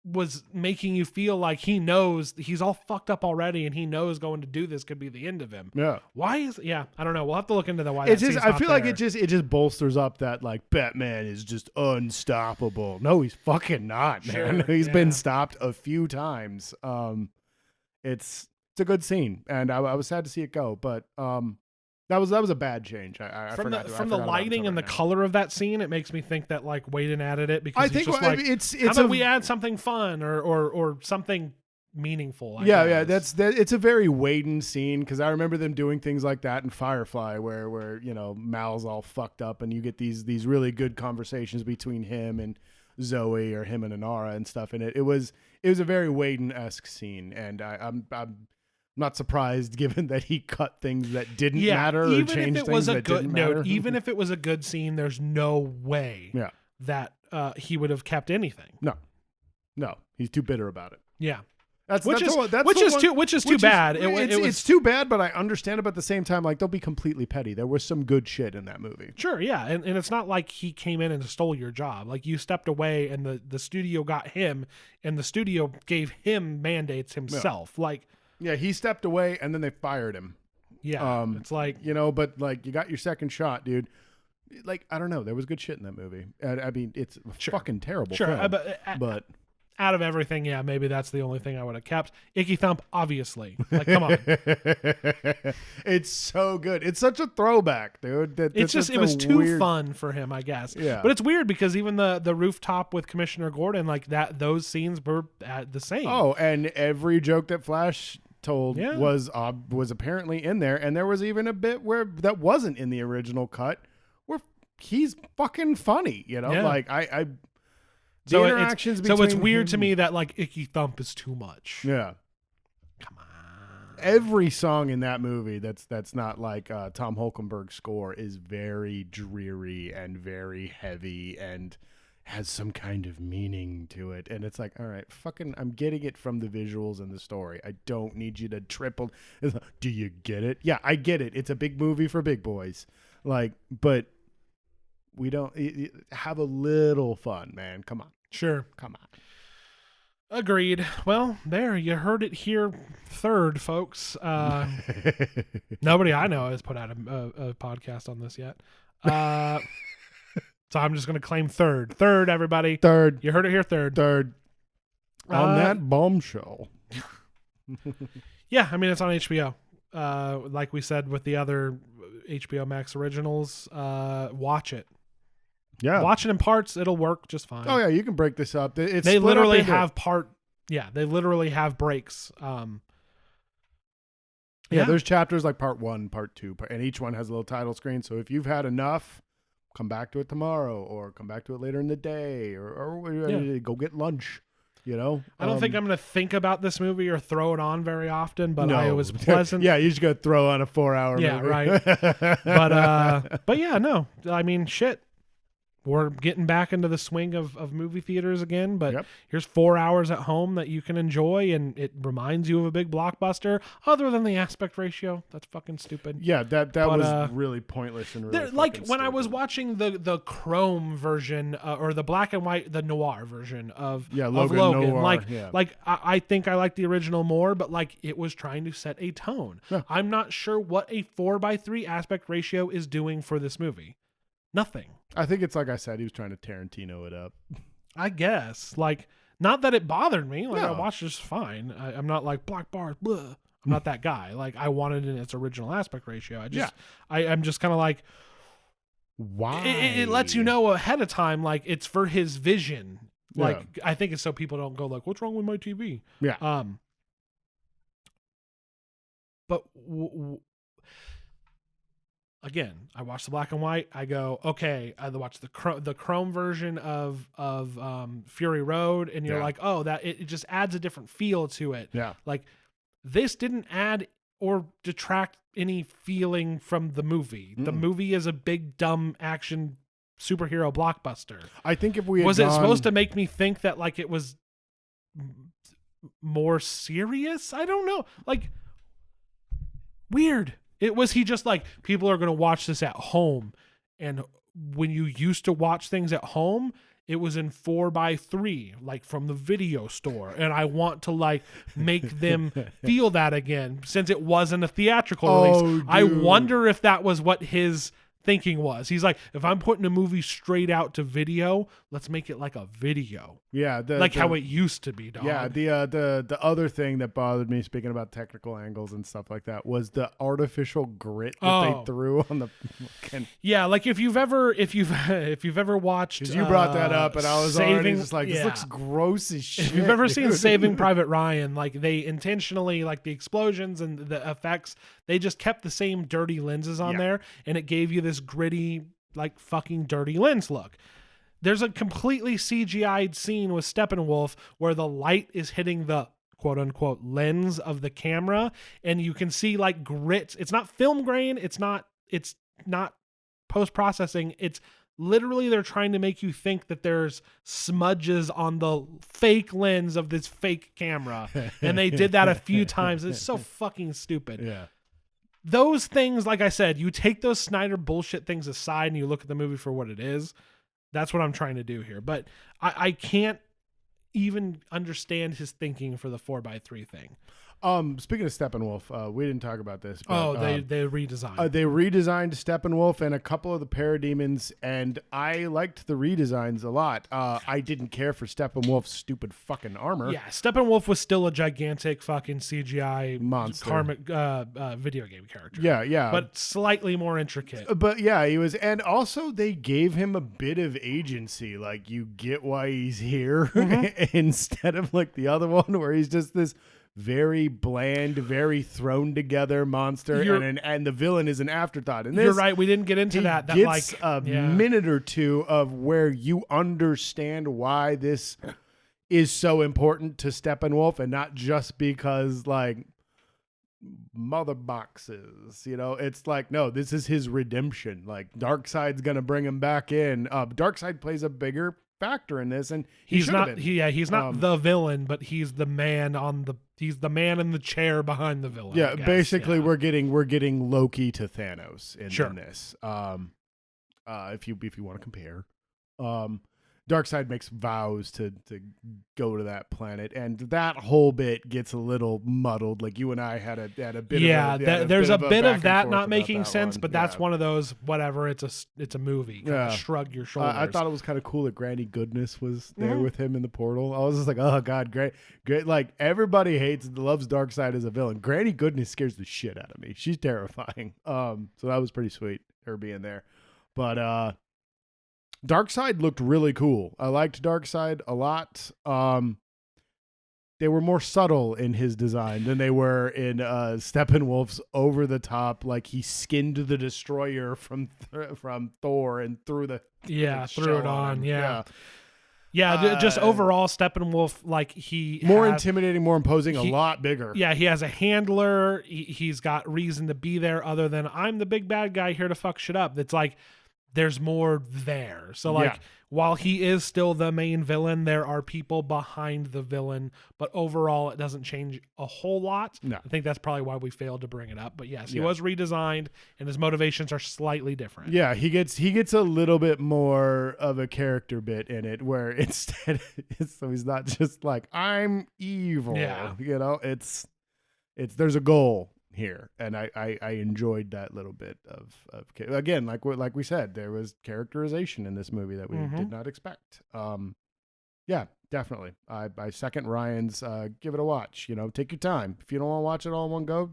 S1: was making you feel like he knows he's all fucked up already and he knows going to do this could be the end of him.
S2: Yeah.
S1: Why I don't know. We'll have to look into the why.
S2: I feel like it just bolsters up that like Batman is just unstoppable. No, he's fucking not, man. Sure, he's been stopped a few times. It's a good scene and I was sad to see it go, but That was a bad change.
S1: From the lighting and the color of that scene, it makes me think that like Whedon added it because he's just like, it's how about we add something fun or something meaningful. I guess.
S2: It's a very Whedon scene because I remember them doing things like that in Firefly where Mal's all fucked up and you get these really good conversations between him and Zoe or him and Inara and stuff. And it was a very Whedon-esque scene, and I'm not surprised given that he cut things that didn't matter or changed things that didn't matter.
S1: Even if it was a good scene, there's no way that he would have kept anything.
S2: No, he's too bitter about it.
S1: Yeah.
S2: Which is
S1: too bad.
S2: It's too bad, but I understand it. But at the same time, like, don't be completely petty. There was some good shit in that movie.
S1: Sure, yeah, and it's not like he came in and stole your job. Like, you stepped away, and the studio got him, and the studio gave him mandates himself. Yeah. Like,
S2: yeah, he stepped away, and then they fired him.
S1: Yeah, it's like
S2: but like you got your second shot, dude. Like, I don't know, there was good shit in that movie. I mean, it's a fucking terrible.
S1: Sure,
S2: film,
S1: but. Out of everything, yeah, maybe that's the only thing I would have kept. Icky Thump, obviously. Like, come on.
S2: It's so good. It's such a throwback, dude.
S1: It was too fun for him, I guess.
S2: Yeah.
S1: But it's weird because even the rooftop with Commissioner Gordon, like those scenes were the same.
S2: Oh, and every joke that Flash told was apparently in there, and there was even a bit where that wasn't in the original cut, where he's fucking funny. Like I.
S1: So it's weird to me that like Icky Thump is too much.
S2: Yeah.
S1: Come on.
S2: Every song in that movie that's not like Tom Holkenberg's score is very dreary and very heavy and has some kind of meaning to it. And it's like, all right, fucking, I'm getting it from the visuals and the story. I don't need you to triple. Do you get it? Yeah, I get it. It's a big movie for big boys. Like, but we don't have a little fun, man. Come on.
S1: Sure.
S2: Come on.
S1: Agreed. Well, there, you heard it here third, folks. Nobody I know has put out a podcast on this yet. So I'm just going to claim third. Third, everybody.
S2: Third.
S1: You heard it here third.
S2: Third. On that bombshell.
S1: Yeah, I mean, it's on HBO. Like we said with the other HBO Max originals, watch it.
S2: Yeah,
S1: watch it in parts; it'll work just fine.
S2: Oh yeah, you can break this up.
S1: They literally have they literally have breaks.
S2: There's chapters like part 1, part 2, and each one has a little title screen. So if you've had enough, come back to it tomorrow, or come back to it later in the day, or go get lunch. I
S1: don't think I'm going to think about this movie or throw it on very often, but it was pleasant.
S2: Yeah, you just got to throw on a 4-hour movie.
S1: Yeah, right. But yeah, no, I mean, shit. We're getting back into the swing of movie theaters again, but here's 4 hours at home that you can enjoy, and it reminds you of a big blockbuster, other than the aspect ratio. That's fucking stupid.
S2: Yeah, that was really pointless and really
S1: like when
S2: stupid.
S1: I was watching the Chrome version or the black and white, the noir version of Logan. Noir, I think I like the original more, but like it was trying to set a tone. Yeah. I'm not sure what a 4:3 aspect ratio is doing for this movie. Nothing.
S2: I think it's like I said, he was trying to Tarantino it up.
S1: I guess. Like, not that it bothered me. Like, I watched this fine. I'm not like, black bars, blah. I'm not that guy. Like, I wanted it in its original aspect ratio. I'm just kind of like,
S2: why?
S1: It lets you know ahead of time, like, it's for his vision. Like, I think it's so people don't go like, what's wrong with my TV?
S2: Yeah.
S1: But again, I watch the black and white. I go, okay. I watch the Chrome version of Fury Road, and you're like, oh, that it just adds a different feel to it.
S2: Yeah,
S1: like this didn't add or detract any feeling from the movie. The movie is a big dumb action superhero blockbuster.
S2: I think if we
S1: was it supposed to make me think that like it was more serious? I don't know. Like weird. Was he just like, people are going to watch this at home, and when you used to watch things at home, it was in 4:3, like from the video store, and I want to like make them feel that again since it wasn't a theatrical release.
S2: Dude.
S1: I wonder if that was what his thinking was. He's like, if I'm putting a movie straight out to video, let's make it like a video.
S2: Yeah,
S1: how it used to be, dog.
S2: Yeah, the other thing that bothered me, speaking about technical angles and stuff like that, was the artificial grit that they threw on the.
S1: Yeah, like if you've ever watched,
S2: because you brought that up, and I was already just like, this looks gross as shit.
S1: If you've ever seen Saving Private Ryan, like they intentionally, like the explosions and the effects, they just kept the same dirty lenses on there, and it gave you this gritty, like fucking dirty lens look. There's a completely CGI'd scene with Steppenwolf where the light is hitting the quote unquote lens of the camera, and you can see like grits. It's not film grain. It's not post-processing. It's literally they're trying to make you think that there's smudges on the fake lens of this fake camera. And they did that a few times. It's so fucking stupid.
S2: Yeah.
S1: Those things, like I said, you take those Snyder bullshit things aside and you look at the movie for what it is. That's what I'm trying to do here. But I can't even understand his thinking for the 4x3 thing.
S2: Speaking of Steppenwolf, we didn't talk about this. But,
S1: they redesigned.
S2: They redesigned Steppenwolf and a couple of the parademons, and I liked the redesigns a lot. I didn't care for Steppenwolf's stupid fucking armor.
S1: Yeah, Steppenwolf was still a gigantic fucking CGI
S2: monster,
S1: karmic video game character.
S2: Yeah,
S1: but slightly more intricate.
S2: But yeah, he was, and also they gave him a bit of agency. Like, you get why he's here instead of like the other one where he's just this very bland, very thrown together monster, and the villain is an afterthought. And
S1: you're right. We didn't get into that. That
S2: gets a minute or two of where you understand why this is so important to Steppenwolf, and not just because like mother boxes. You know, it's like, no, this is his redemption. Like, Darkseid's gonna bring him back in. Darkseid plays a bigger factor in this, and he's not
S1: the villain, but he's the man in the chair behind the villain.
S2: Yeah, basically we're getting Loki to Thanos in this. If you want to compare. Darkseid makes vows to go to that planet, and that whole bit gets a little muddled. Like, you and I had a bit of
S1: there's a bit of that not making
S2: that
S1: sense,
S2: one.
S1: but that's one of those whatever. It's a movie. Shrug your shoulders.
S2: I thought it was kind of cool that Granny Goodness was there with him in the portal. I was just like, oh god, great. Like, everybody loves Darkseid as a villain. Granny Goodness scares the shit out of me. She's terrifying. So that was pretty sweet, her being there. But Darkseid looked really cool. I liked Darkseid a lot. They were more subtle in his design than they were in Steppenwolf's over the top. Like, he skinned the destroyer from Thor and threw it on. Just overall Steppenwolf, like, more intimidating, more imposing, a lot bigger.
S1: Yeah, he has a handler. He's got reason to be there other than I'm the big bad guy here to fuck shit up. It's like, there's more there. So like, while he is still the main villain, there are people behind the villain, but overall it doesn't change a whole lot.
S2: No.
S1: I think that's probably why we failed to bring it up. But yes, he was redesigned and his motivations are slightly different.
S2: Yeah, he gets a little bit more of a character bit in it, where instead so he's not just like, I'm evil.
S1: Yeah.
S2: You know, it's there's a goal here, and I enjoyed that little bit of again, like we said, there was characterization in this movie that we did not expect. Yeah, definitely. I second Ryan's. Give it a watch. You know, take your time. If you don't want to watch it all in one go,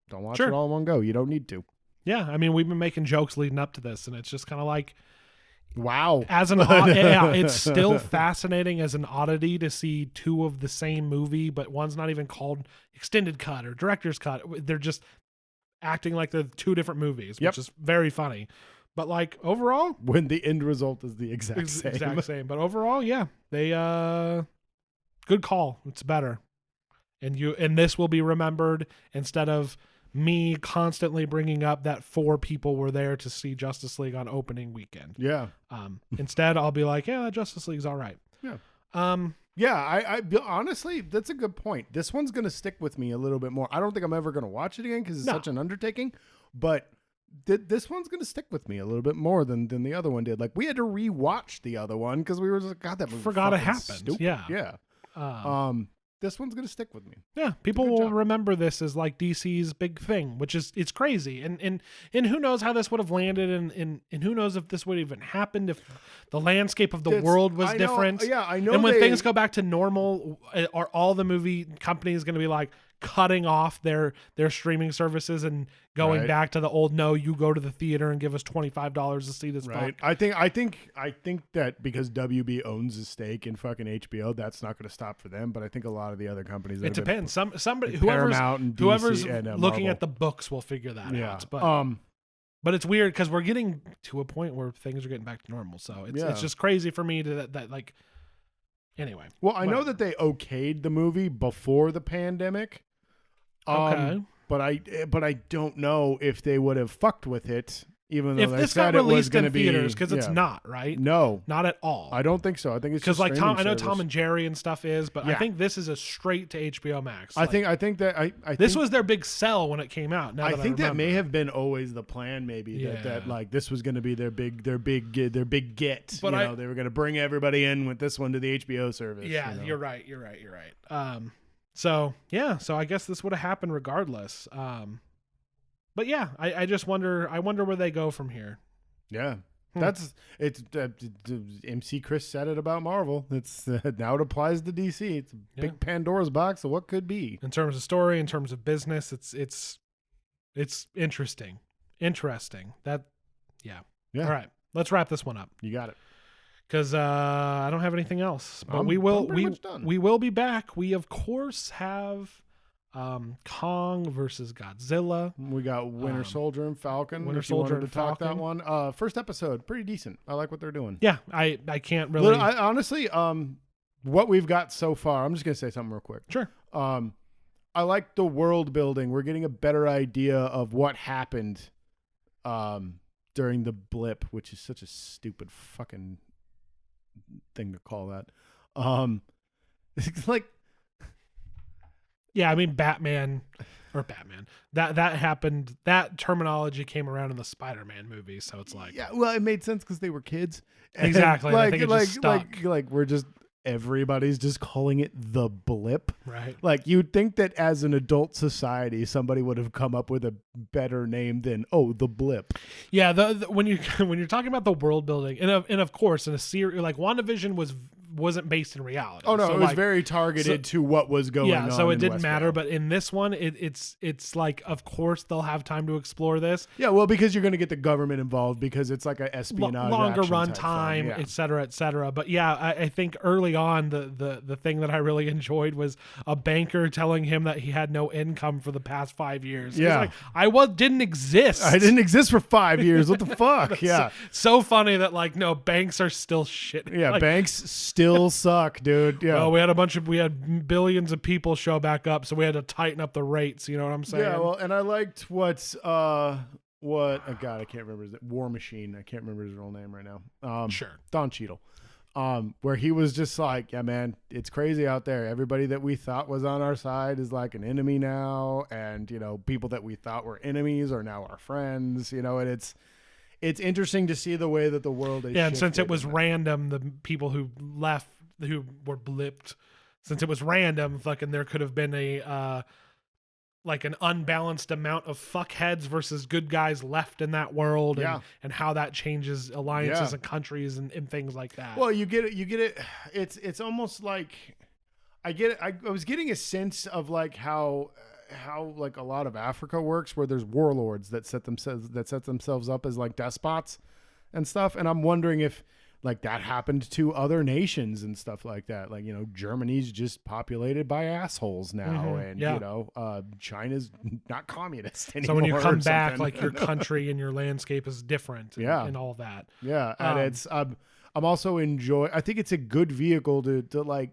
S2: don't watch it all in one go. You don't need to.
S1: Yeah, I mean, we've been making jokes leading up to this, and it's just kind of like,
S2: wow.
S1: It's still fascinating as an oddity to see two of the same movie, but one's not even called extended cut or director's cut. They're just acting like they're two different movies, which is very funny. But like, overall,
S2: when the end result is the exact same.
S1: But overall, yeah, they good call. It's better, and this will be remembered instead of me constantly bringing up that 4 people were there to see Justice League on opening weekend.
S2: Yeah.
S1: Instead, I'll be like, yeah, Justice League's all right.
S2: Yeah. I honestly, that's a good point. This one's going to stick with me a little bit more. I don't think I'm ever going to watch it again because it's such an undertaking, but this one's going to stick with me a little bit more than the other one did. Like, we had to rewatch the other one because we were just like, God, that movie
S1: forgot it happened.
S2: stupid.
S1: Yeah.
S2: this one's going to stick with me.
S1: Yeah, people will remember this as like DC's big thing, which is it's crazy. And who knows how this would have landed, and who knows if this would even happened if the landscape of the world was different.
S2: Yeah, I know.
S1: And when things go back to normal, are all the movie companies going to be like cutting off their streaming services and going back to the old, no, you go to the theater and give us $25 to see this
S2: right?
S1: film?
S2: I think that because WB owns a stake in fucking HBO, that's not going to stop for them. But I think a lot of the other companies.
S1: It depends. Somebody
S2: Paramount
S1: whoever's
S2: and,
S1: looking
S2: Marvel.
S1: at the books will figure that out.
S2: But
S1: but it's weird because we're getting to a point where things are getting back to normal. So it's just crazy for me to that like. Anyway.
S2: Well, I know that they okayed the movie before the pandemic.
S1: Okay.
S2: But I don't know if they would have fucked with it, even though
S1: if
S2: they
S1: this
S2: said
S1: got
S2: it was
S1: released
S2: going to
S1: in
S2: be
S1: theaters, because it's not, right?
S2: No,
S1: not at all.
S2: I don't think so. I think it's
S1: because
S2: just
S1: like Tom. I know
S2: service.
S1: Tom and Jerry and stuff is, but I think this is a straight to HBO Max.
S2: I think
S1: this was their big sell when it came out. Now
S2: I think that may have been always the plan. Maybe that like this was going to be their big get. But they were going to bring everybody in with this one to the HBO service.
S1: Yeah, you're right. So I guess this would have happened regardless. But yeah, I just wonder. I wonder where they go from here.
S2: Yeah, it's MC Chris said it about Marvel. It's now it applies to DC. It's a big Pandora's box of what could be
S1: in terms of story, in terms of business. It's interesting. That yeah. All right, let's wrap this one up.
S2: You got it.
S1: Because I don't have anything else. But we will be back. We of course have Kong versus Godzilla.
S2: We got Winter Soldier and Falcon.
S1: Winter Soldier and Falcon.
S2: That one. First episode, pretty decent. I like what they're doing.
S1: Yeah, I can't really.
S2: Honestly, what we've got so far. I'm just gonna say something real quick.
S1: Sure.
S2: I like the world building. We're getting a better idea of what happened during the blip, which is such a stupid fucking thing to call that. It's like,
S1: yeah, I mean Batman. That happened. That terminology came around in the Spider-Man movie, so it's like,
S2: yeah, well, it made sense because they were kids.
S1: Exactly.
S2: Like,
S1: I think it just stuck.
S2: Like we're just everybody's just calling it the blip.
S1: Right.
S2: Like you'd think that as an adult society, somebody would have come up with a better name than the blip.
S1: Yeah. When you're talking about the world building, and of course in a series like WandaVision wasn't based in reality.
S2: Oh no, it was very targeted to what was going on.
S1: Yeah, so it didn't
S2: Westworld.
S1: matter. But in this one, it's like, of course they'll have time to explore this.
S2: Yeah, well, because you're going to get the government involved because it's like a espionage,
S1: longer run time, et cetera, et cetera. But yeah, I think early on the thing that I really enjoyed was a banker telling him that he had no income for the past 5 years.
S2: Yeah,
S1: like, didn't exist.
S2: I didn't exist for 5 years. What the fuck? Yeah,
S1: so funny that like no, banks are still shit.
S2: Yeah,
S1: like,
S2: banks still suck, dude. Yeah.
S1: Well, we had billions of people show back up, so we had to tighten up the rates. You know what I'm saying?
S2: Yeah. Well, and I liked what oh God, I can't remember. War Machine. I can't remember his real name right now.
S1: Sure.
S2: Don Cheadle. Where he was just like, yeah, man, it's crazy out there. Everybody that we thought was on our side is like an enemy now, and people that we thought were enemies are now our friends. And it's interesting to see the way that the world is.
S1: Yeah, and since it was random, the people who left, who were blipped, since it was random, fucking there could have been a like an unbalanced amount of fuckheads versus good guys left in that world, and how that changes alliances and countries and things like that.
S2: Well, you get it. It's almost like I get it. I was getting a sense of like how like a lot of Africa works, where there's warlords that set themselves up as like despots and stuff. And I'm wondering if like that happened to other nations and stuff like that. Like, Germany's just populated by assholes now. And, China's not communist anymore.
S1: So when you come back, like your country and your landscape is different and all that.
S2: Yeah. And it's, I'm also I think it's a good vehicle to like,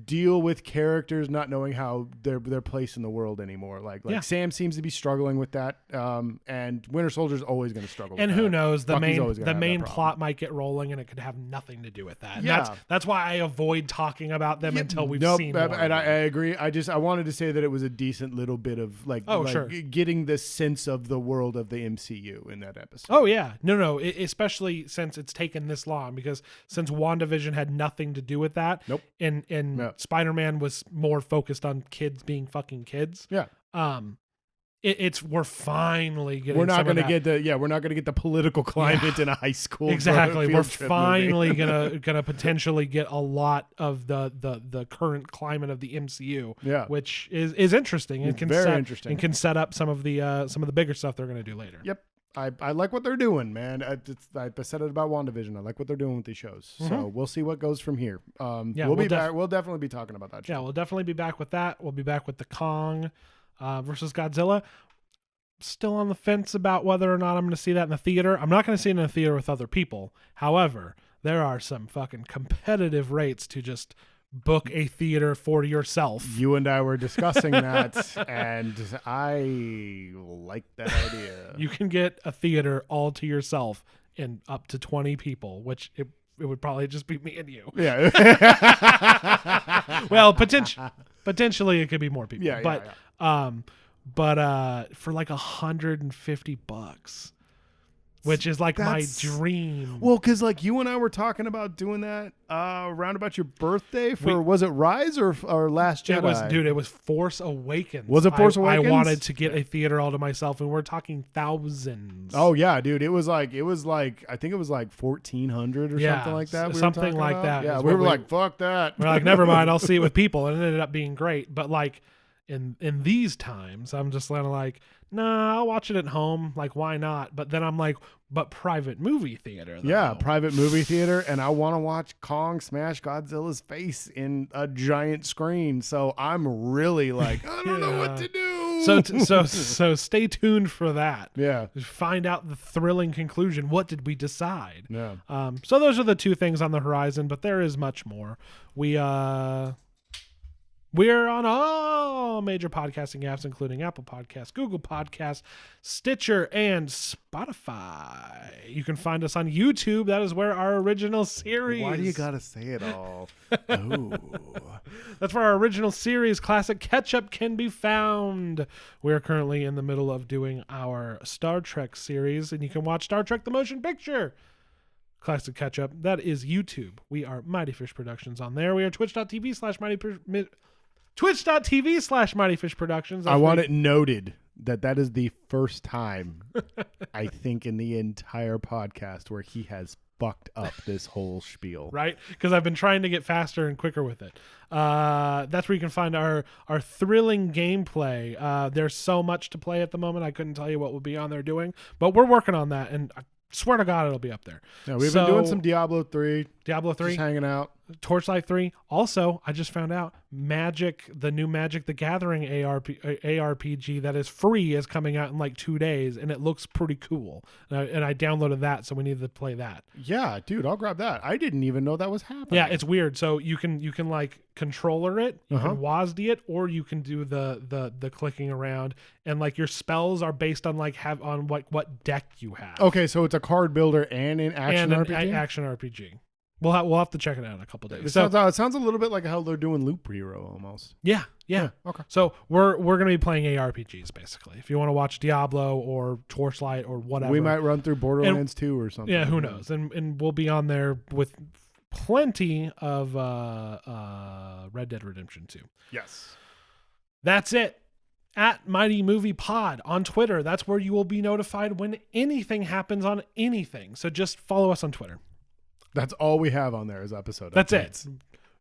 S2: deal with characters not knowing how their place in the world anymore. Like Sam seems to be struggling with that, and Winter Soldier's always going to struggle.
S1: And
S2: with
S1: who
S2: that.
S1: knows? The
S2: Bucky's
S1: main plot might get rolling, and it could have nothing to do with that. And
S2: yeah,
S1: that's why I avoid talking about them until we've seen.
S2: And I agree. I wanted to say that it was a decent little bit of getting the sense of the world of the MCU in that episode.
S1: Oh yeah, no, especially since it's taken this long, because since WandaVision had nothing to do with that.
S2: Nope. Nope.
S1: And Spider-Man was more focused on kids being fucking kids.
S2: Yeah.
S1: We're finally getting.
S2: We're not going to get the political climate in a high school.
S1: Exactly. We're finally gonna potentially get a lot of the current climate of the MCU.
S2: Yeah.
S1: Which is interesting and
S2: interesting
S1: and can set up some of the bigger stuff they're going to do later.
S2: Yep. I like what they're doing, man. I said it about WandaVision. I like what they're doing with these shows. Mm-hmm. So we'll see what goes from here. We'll be back. We'll definitely be talking about that show.
S1: Yeah, we'll definitely be back with that. We'll be back with the Kong versus Godzilla. Still on the fence about whether or not I'm going to see that in the theater. I'm not going to see it in the theater with other people. However, there are some fucking competitive rates to just book a theater for yourself.
S2: You and I were discussing that, and I like that idea.
S1: You can get a theater all to yourself and up to 20 people, which it would probably just be me and you.
S2: Yeah.
S1: Well, potentially it could be more people.
S2: Yeah,
S1: but for like $150, which is like my dream.
S2: Well, because like you and I were talking about doing that around about your birthday was it Rise or Last Jedi?
S1: It was Force Awakens.
S2: Was it Force Awakens?
S1: I wanted to get a theater all to myself, and we're talking thousands.
S2: Oh yeah, dude. It was like I think it was like 1,400 or something like that.
S1: Something like that.
S2: Yeah, we were like, fuck that.
S1: We're like, never mind. I'll see it with people, and it ended up being great. But like. In these times, I'm just kind of like, nah, I'll watch it at home. Like, why not? But then I'm like, but private movie theater. Though.
S2: Yeah, private movie theater, and I want to watch Kong smash Godzilla's face in a giant screen. So I'm really like, I don't know what to do.
S1: So stay tuned for that.
S2: Yeah,
S1: find out the thrilling conclusion. What did we decide?
S2: Yeah.
S1: So those are the two things on the horizon, but there is much more. We're on all major podcasting apps, including Apple Podcasts, Google Podcasts, Stitcher, and Spotify. You can find us on YouTube. That is where our original series...
S2: Why do you gotta say it all? Oh.
S1: That's where our original series, Classic Catch-Up, can be found. We're currently in the middle of doing our Star Trek series, and you can watch Star Trek the Motion Picture. Classic Catch-Up. That is YouTube. We are Mighty Fish Productions on there. We are twitch.tv/Mighty Fish Productions.
S2: I want it noted that is the first time I think in the entire podcast where he has fucked up this whole spiel.
S1: Right? Because I've been trying to get faster and quicker with it. That's where you can find our thrilling gameplay. There's so much to play at the moment. I couldn't tell you what we'll be on there doing, but we're working on that, and I swear to God it'll be up there.
S2: Yeah, we've been doing some Diablo 3.
S1: Just
S2: hanging out.
S1: Torchlight 3. Also, I just found out the new Magic the Gathering ARPG that is free is coming out in like 2 days, and it looks pretty cool. And I downloaded that, so we need to play that.
S2: Yeah, dude, I'll grab that. I didn't even know that was happening.
S1: Yeah, it's weird. So you can like controller it, you can WASD it, or you can do the clicking around, and like your spells are based on what deck you have.
S2: Okay, so it's a card builder and an action RPG?
S1: Action RPG. We'll have to check it out in a couple days.
S2: It sounds a little bit like how they're doing Loop Hero almost.
S1: Yeah.
S2: Okay.
S1: So we're gonna be playing ARPGs basically. If you want to watch Diablo or Torchlight or whatever,
S2: we might run through Borderlands 2 or something.
S1: Yeah, who knows? And we'll be on there with plenty of Red Dead Redemption 2.
S2: Yes.
S1: That's it. At Mighty Movie Pod on Twitter. That's where you will be notified when anything happens on anything. So just follow us on Twitter.
S2: That's all we have on there is episode
S1: That's
S2: updates.
S1: it.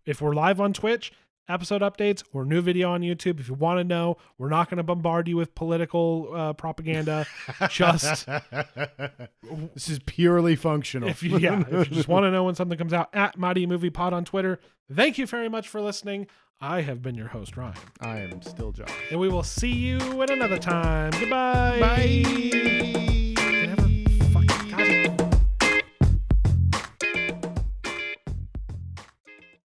S1: If we're live on Twitch, episode updates, or new video on YouTube, if you want to know, we're not going to bombard you with political propaganda. This
S2: is purely functional.
S1: If you just want to know when something comes out, at Mighty Movie Pod on Twitter. Thank you very much for listening. I have been your host, Ryan.
S2: I am still Josh.
S1: And we will see you at another time. Goodbye.
S2: Bye.